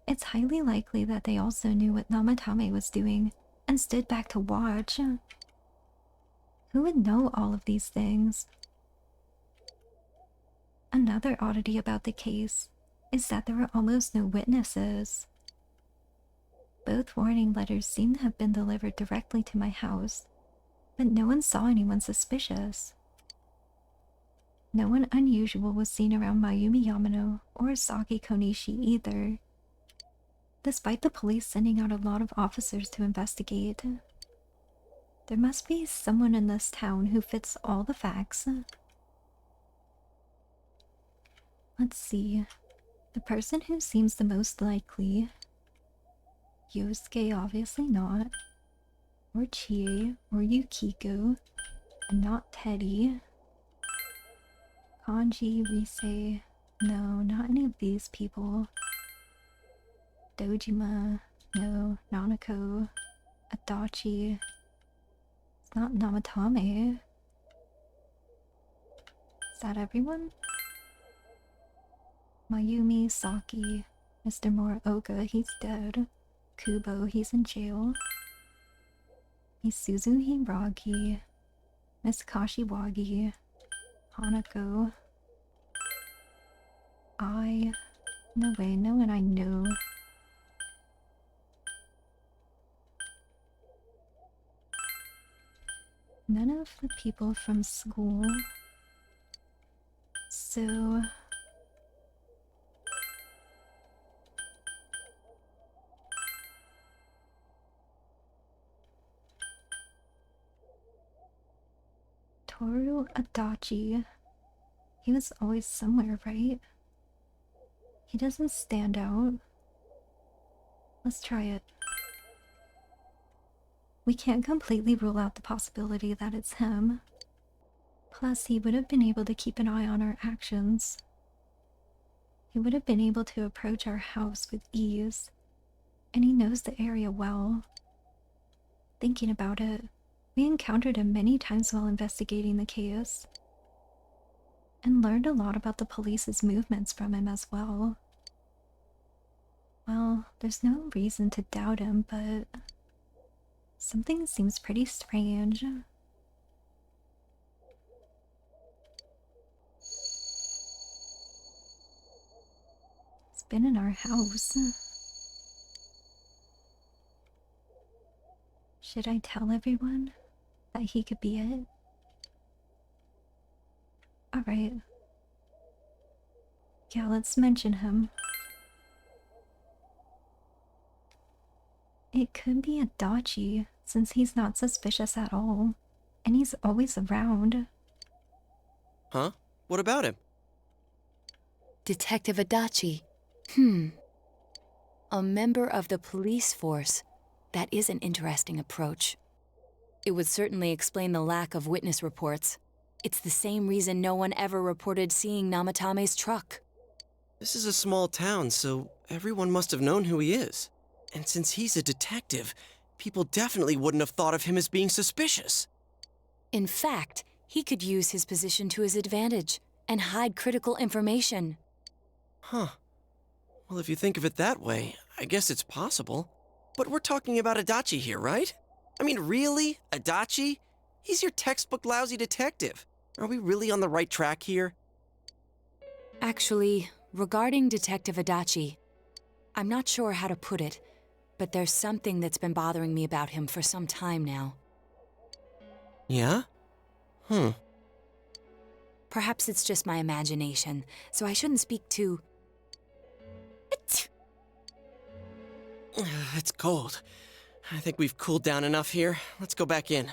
It's highly likely that they also knew what Namatame was doing and stood back to watch. Who would know all of these things? Another oddity about the case is that there were almost no witnesses. Both warning letters seem to have been delivered directly to my house, but no one saw anyone suspicious. No one unusual was seen around Mayumi Yamano or Saki Konishi either, despite the police sending out a lot of officers to investigate. There must be someone in this town who fits all the facts. Let's see. The person who seems the most likely... Yosuke, obviously not. Or Chie, or Yukiko. And not Teddy. Kanji, Rise... No, not any of these people. Dojima... No, Nanako... Adachi... It's not Namatame. Is that everyone? Mayumi, Saki, Mr. Morioka, he's dead. Kubo, he's in jail. Isuzu Hiragi, Miss Kashiwagi, Hanako. No way, no one I know. None of the people from school. So... Toru Adachi. He was always somewhere, right? He doesn't stand out. Let's try it. We can't completely rule out the possibility that it's him. Plus, he would have been able to keep an eye on our actions. He would have been able to approach our house with ease. And he knows the area well. Thinking about it, we encountered him many times while investigating the case. And learned a lot about the police's movements from him as well. Well, there's no reason to doubt him, but something seems pretty strange. It's been in our house. Should I tell everyone that he could be it? Alright. Yeah, let's mention him. It could be Adachi, since he's not suspicious at all. And he's always around. Huh? What about him? Detective Adachi. A member of the police force. That is an interesting approach. It would certainly explain the lack of witness reports. It's the same reason no one ever reported seeing Namatame's truck. This is a small town, so everyone must have known who he is. And since he's a detective, people definitely wouldn't have thought of him as being suspicious. In fact, he could use his position to his advantage and hide critical information. Huh. Well, if you think of it that way, I guess it's possible. But we're talking about Adachi here, right? I mean, really? Adachi? He's your textbook lousy detective. Are we really on the right track here? Actually, regarding Detective Adachi, I'm not sure how to put it, but there's something that's been bothering me about him for some time now. Yeah? Perhaps it's just my imagination, so I shouldn't speak too... It's cold. I think we've cooled down enough here. Let's go back in.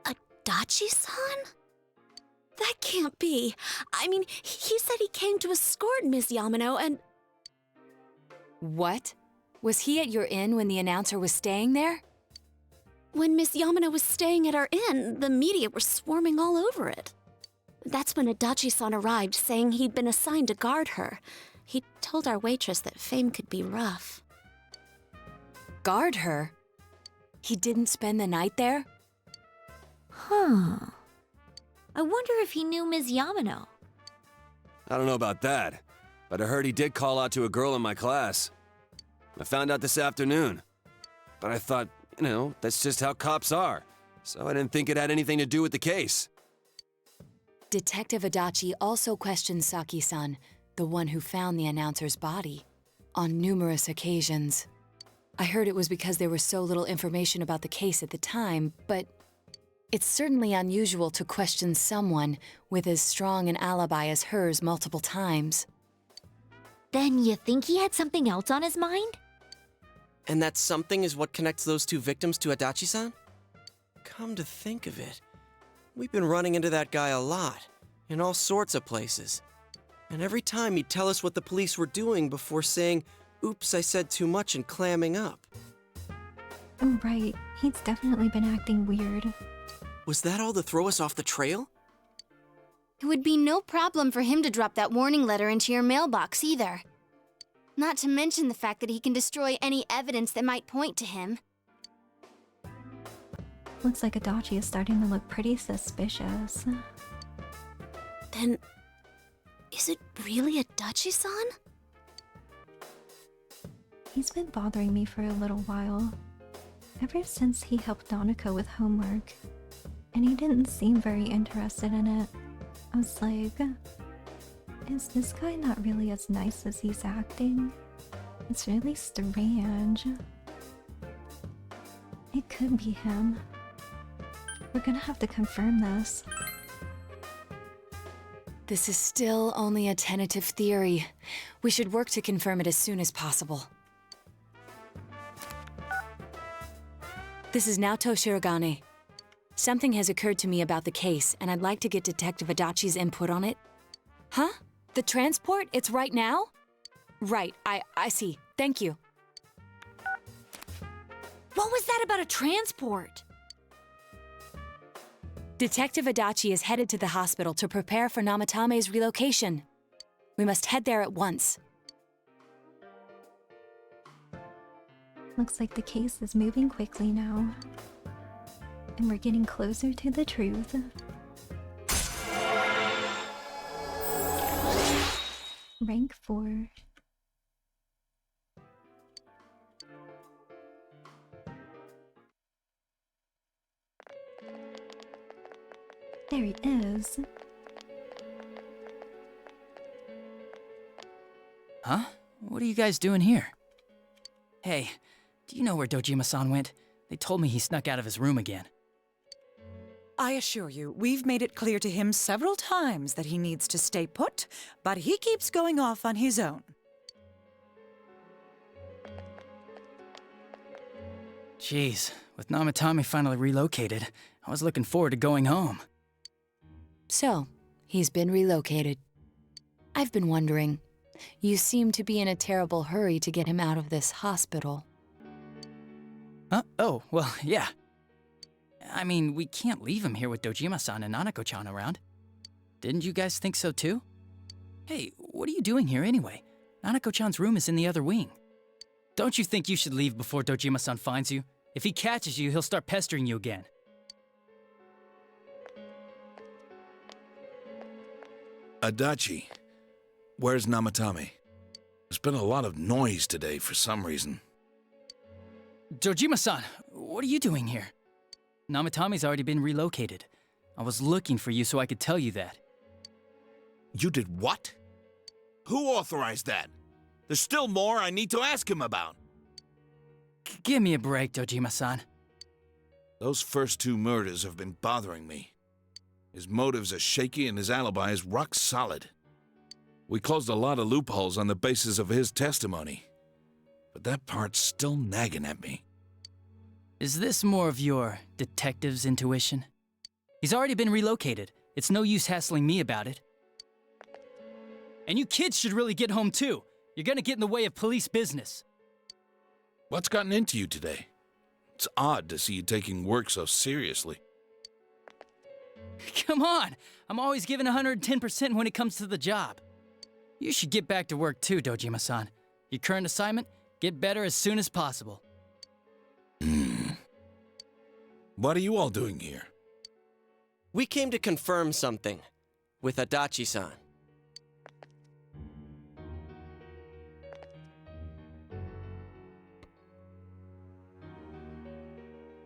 Adachi-san? That can't be. I mean, he said he came to escort Miss Yamano and... What? Was he at your inn when the announcer was staying there? When Miss Yamano was staying at our inn, the media were swarming all over it. That's when Adachi-san arrived, saying he'd been assigned to guard her. He told our waitress that fame could be rough. Guard her? He didn't spend the night there? Huh. I wonder if he knew Ms. Yamano. I don't know about that, but I heard he did call out to a girl in my class. I found out this afternoon. But I thought, that's just how cops are. So I didn't think it had anything to do with the case. Detective Adachi also questioned Saki-san, the one who found the announcer's body, on numerous occasions. I heard it was because there was so little information about the case at the time, but it's certainly unusual to question someone with as strong an alibi as hers multiple times. Then you think he had something else on his mind? And that something is what connects those two victims to Adachi-san? Come to think of it, we've been running into that guy a lot, in all sorts of places. And every time he'd tell us what the police were doing before saying, "Oops, I said too much," and clamming up. Oh, right. He's definitely been acting weird. Was that all to throw us off the trail? It would be no problem for him to drop that warning letter into your mailbox either. Not to mention the fact that he can destroy any evidence that might point to him. Looks like Adachi is starting to look pretty suspicious. Then, is it really Adachi-san? He's been bothering me for a little while. Ever since he helped Nanako with homework. And he didn't seem very interested in it. I was like, is this guy not really as nice as he's acting? It's really strange. It could be him. We're gonna have to confirm this. This is still only a tentative theory. We should work to confirm it as soon as possible. This is Naoto Shirogane. Something has occurred to me about the case, and I'd like to get Detective Adachi's input on it. Huh? The transport? It's right now? Right, I see. Thank you. What was that about a transport? Detective Adachi is headed to the hospital to prepare for Namatame's relocation. We must head there at once. Looks like the case is moving quickly now. And we're getting closer to the truth. Rank 4. There he is. Huh? What are you guys doing here? Hey, do you know where Dojima-san went? They told me he snuck out of his room again. I assure you, we've made it clear to him several times that he needs to stay put, but he keeps going off on his own. Jeez, with Namatame finally relocated, I was looking forward to going home. So, he's been relocated. I've been wondering, you seem to be in a terrible hurry to get him out of this hospital. Huh? Oh, well, yeah. I mean, we can't leave him here with Dojima-san and Nanako-chan around. Didn't you guys think so too? Hey, what are you doing here anyway? Nanako-chan's room is in the other wing. Don't you think you should leave before Dojima-san finds you? If he catches you, he'll start pestering you again. Adachi, where's Namatame? There's been a lot of noise today for some reason. Dojima-san, what are you doing here? Namatame's already been relocated. I was looking for you so I could tell you that. You did what? Who authorized that? There's still more I need to ask him about. Give me a break, Dojima-san. Those first 2 murders have been bothering me. His motives are shaky and his alibi is rock solid. We closed a lot of loopholes on the basis of his testimony. But that part's still nagging at me. Is this more of your detective's intuition? He's already been relocated. It's no use hassling me about it. And you kids should really get home too. You're gonna get in the way of police business. What's gotten into you today? It's odd to see you taking work so seriously. Come on! I'm always giving 110% when it comes to the job. You should get back to work too, Dojima-san. Your current assignment? Get better as soon as possible. What are you all doing here? We came to confirm something with Adachi-san.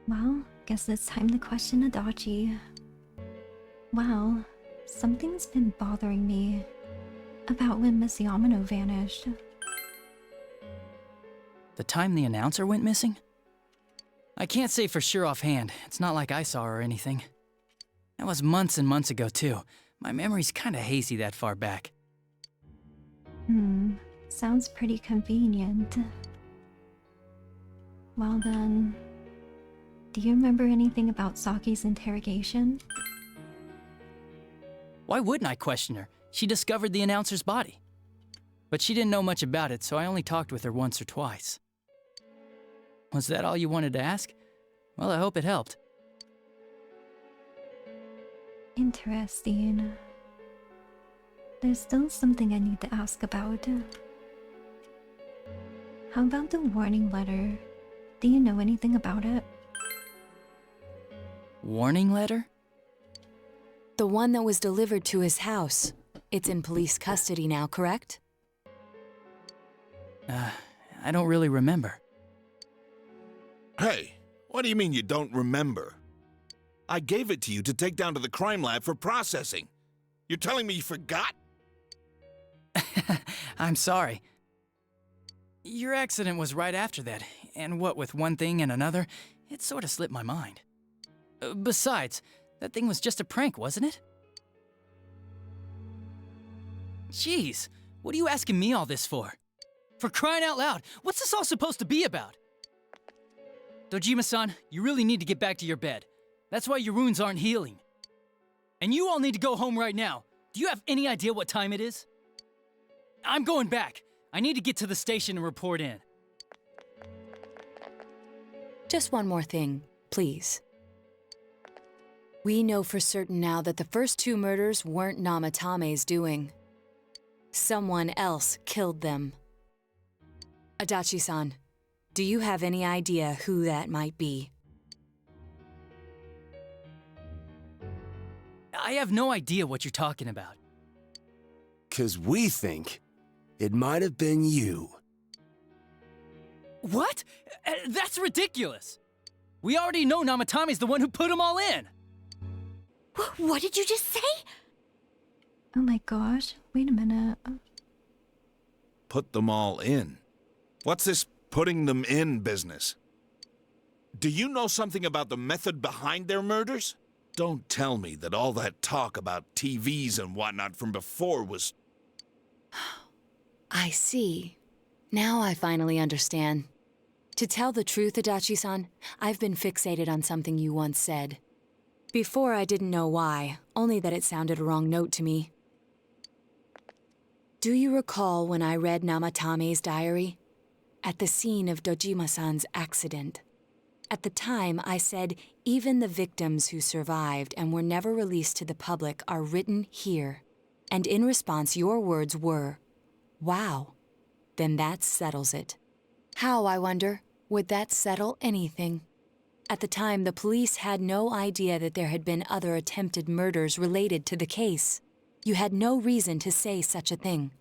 Well, guess it's time to question Adachi. Wow, something's been bothering me about when Miss Yamano vanished. The time the announcer went missing? I can't say for sure offhand. It's not like I saw her or anything. That was months and months ago, too. My memory's kinda hazy that far back. Sounds pretty convenient. Well then, do you remember anything about Saki's interrogation? Why wouldn't I question her? She discovered the announcer's body. But she didn't know much about it, so I only talked with her once or twice. Was that all you wanted to ask? Well, I hope it helped. Interesting. There's still something I need to ask about. How about the warning letter? Do you know anything about it? Warning letter? The one that was delivered to his house. It's in police custody now, correct? I don't really remember. Hey, what do you mean you don't remember? I gave it to you to take down to the crime lab for processing. You're telling me you forgot? I'm sorry. Your accident was right after that, and what with one thing and another, it sort of slipped my mind. Besides, that thing was just a prank, wasn't it? Jeez, what are you asking me all this for? For crying out loud, what's this all supposed to be about? Dojima-san, you really need to get back to your bed. That's why your wounds aren't healing. And you all need to go home right now. Do you have any idea what time it is? I'm going back. I need to get to the station and report in. Just one more thing, please. We know for certain now that the first 2 murders weren't Namatame's doing. Someone else killed them. Adachi-san, do you have any idea who that might be? I have no idea what you're talking about. 'Cause we think it might have been you. What? That's ridiculous! We already know Namatame's the one who put them all in! What did you just say? Oh my gosh, wait a minute. Put them all in. What's this putting them in business? Do you know something about the method behind their murders? Don't tell me that all that talk about TVs and whatnot from before was... I see. Now I finally understand. To tell the truth, Adachi-san, I've been fixated on something you once said. Before I didn't know why, only that it sounded a wrong note to me. Do you recall when I read Namatame's diary? At the scene of Dojima-san's accident. At the time, I said, even the victims who survived and were never released to the public are written here. And in response, your words were, wow, then that settles it. How, I wonder, would that settle anything? At the time, the police had no idea that there had been other attempted murders related to the case. You had no reason to say such a thing.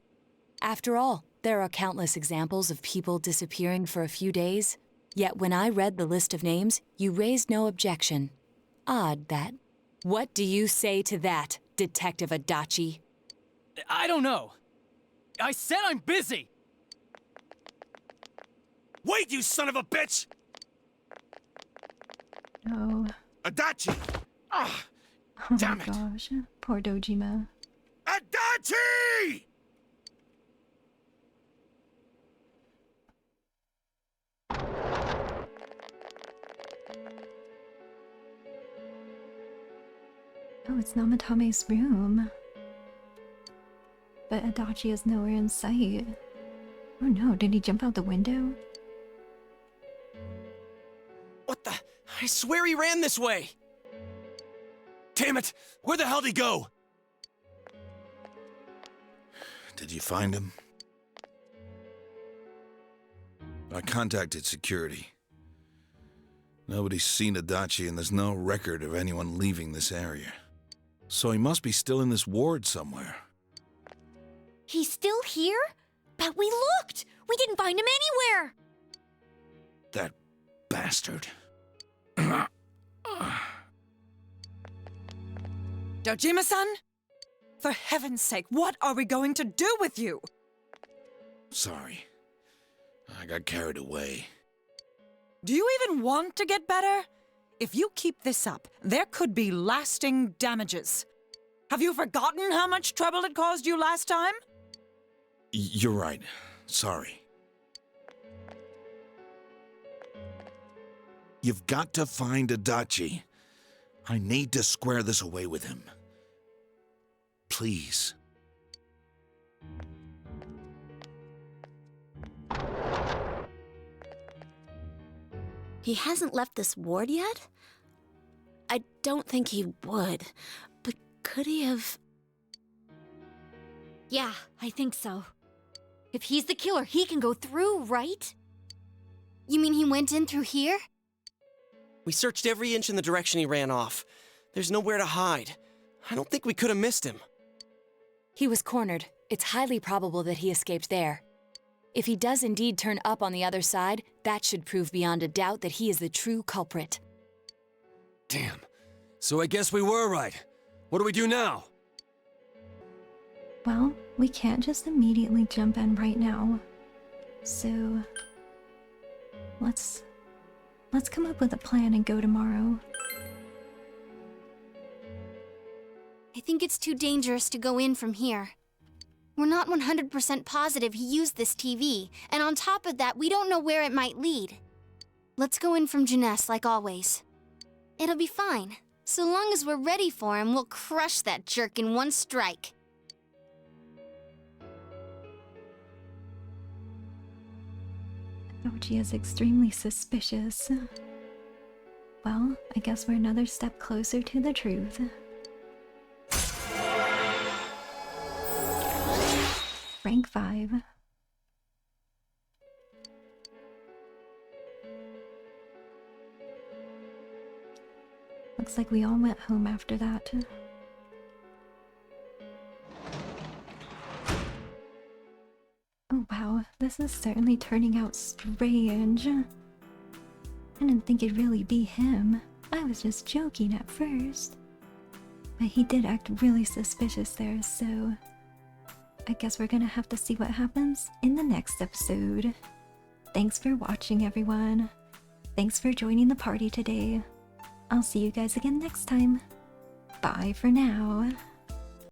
After all, there are countless examples of people disappearing for a few days. Yet when I read the list of names, you raised no objection. Odd, that. What do you say to that, Detective Adachi? I don't know. I said I'm busy! Wait, you son of a bitch! No. Adachi! Ah! Oh Damn my it! gosh, poor Dojima. Adachi! Oh, it's Namatame's room. But Adachi is nowhere in sight. Oh no, did he jump out the window? What the? I swear he ran this way! Damn it! Where the hell did he go? Did you find him? I contacted security. Nobody's seen Adachi and there's no record of anyone leaving this area. So he must be still in this ward somewhere. He's still here? But we looked! We didn't find him anywhere! That bastard. Dojima-san? For heaven's sake, what are we going to do with you? Sorry. I got carried away. Do you even want to get better? If you keep this up, there could be lasting damages. Have you forgotten how much trouble it caused you last time? You're right. Sorry. You've got to find Adachi. I need to square this away with him. Please. He hasn't left this ward yet? I don't think he would, but could he have... Yeah, I think so. If he's the killer, he can go through, right? You mean he went in through here? We searched every inch in the direction he ran off. There's nowhere to hide. I don't think we could have missed him. He was cornered. It's highly probable that he escaped there. If he does indeed turn up on the other side, that should prove beyond a doubt that he is the true culprit. Damn. So I guess we were right. What do we do now? Well, we can't just immediately jump in right now. So let's come up with a plan and go tomorrow. I think it's too dangerous to go in from here. We're not 100% positive he used this TV, and on top of that, we don't know where it might lead. Let's go in from Jeunesse like always. It'll be fine. So long as we're ready for him, we'll crush that jerk in one strike. Oji is extremely suspicious. Well, I guess we're another step closer to the truth. Rank 5. Looks like we all went home after that. Oh wow, this is certainly turning out strange. I didn't think it'd really be him. I was just joking at first. But he did act really suspicious there, so I guess we're gonna have to see what happens in the next episode. Thanks for watching, everyone. Thanks for joining the party today. I'll see you guys again next time. Bye for now.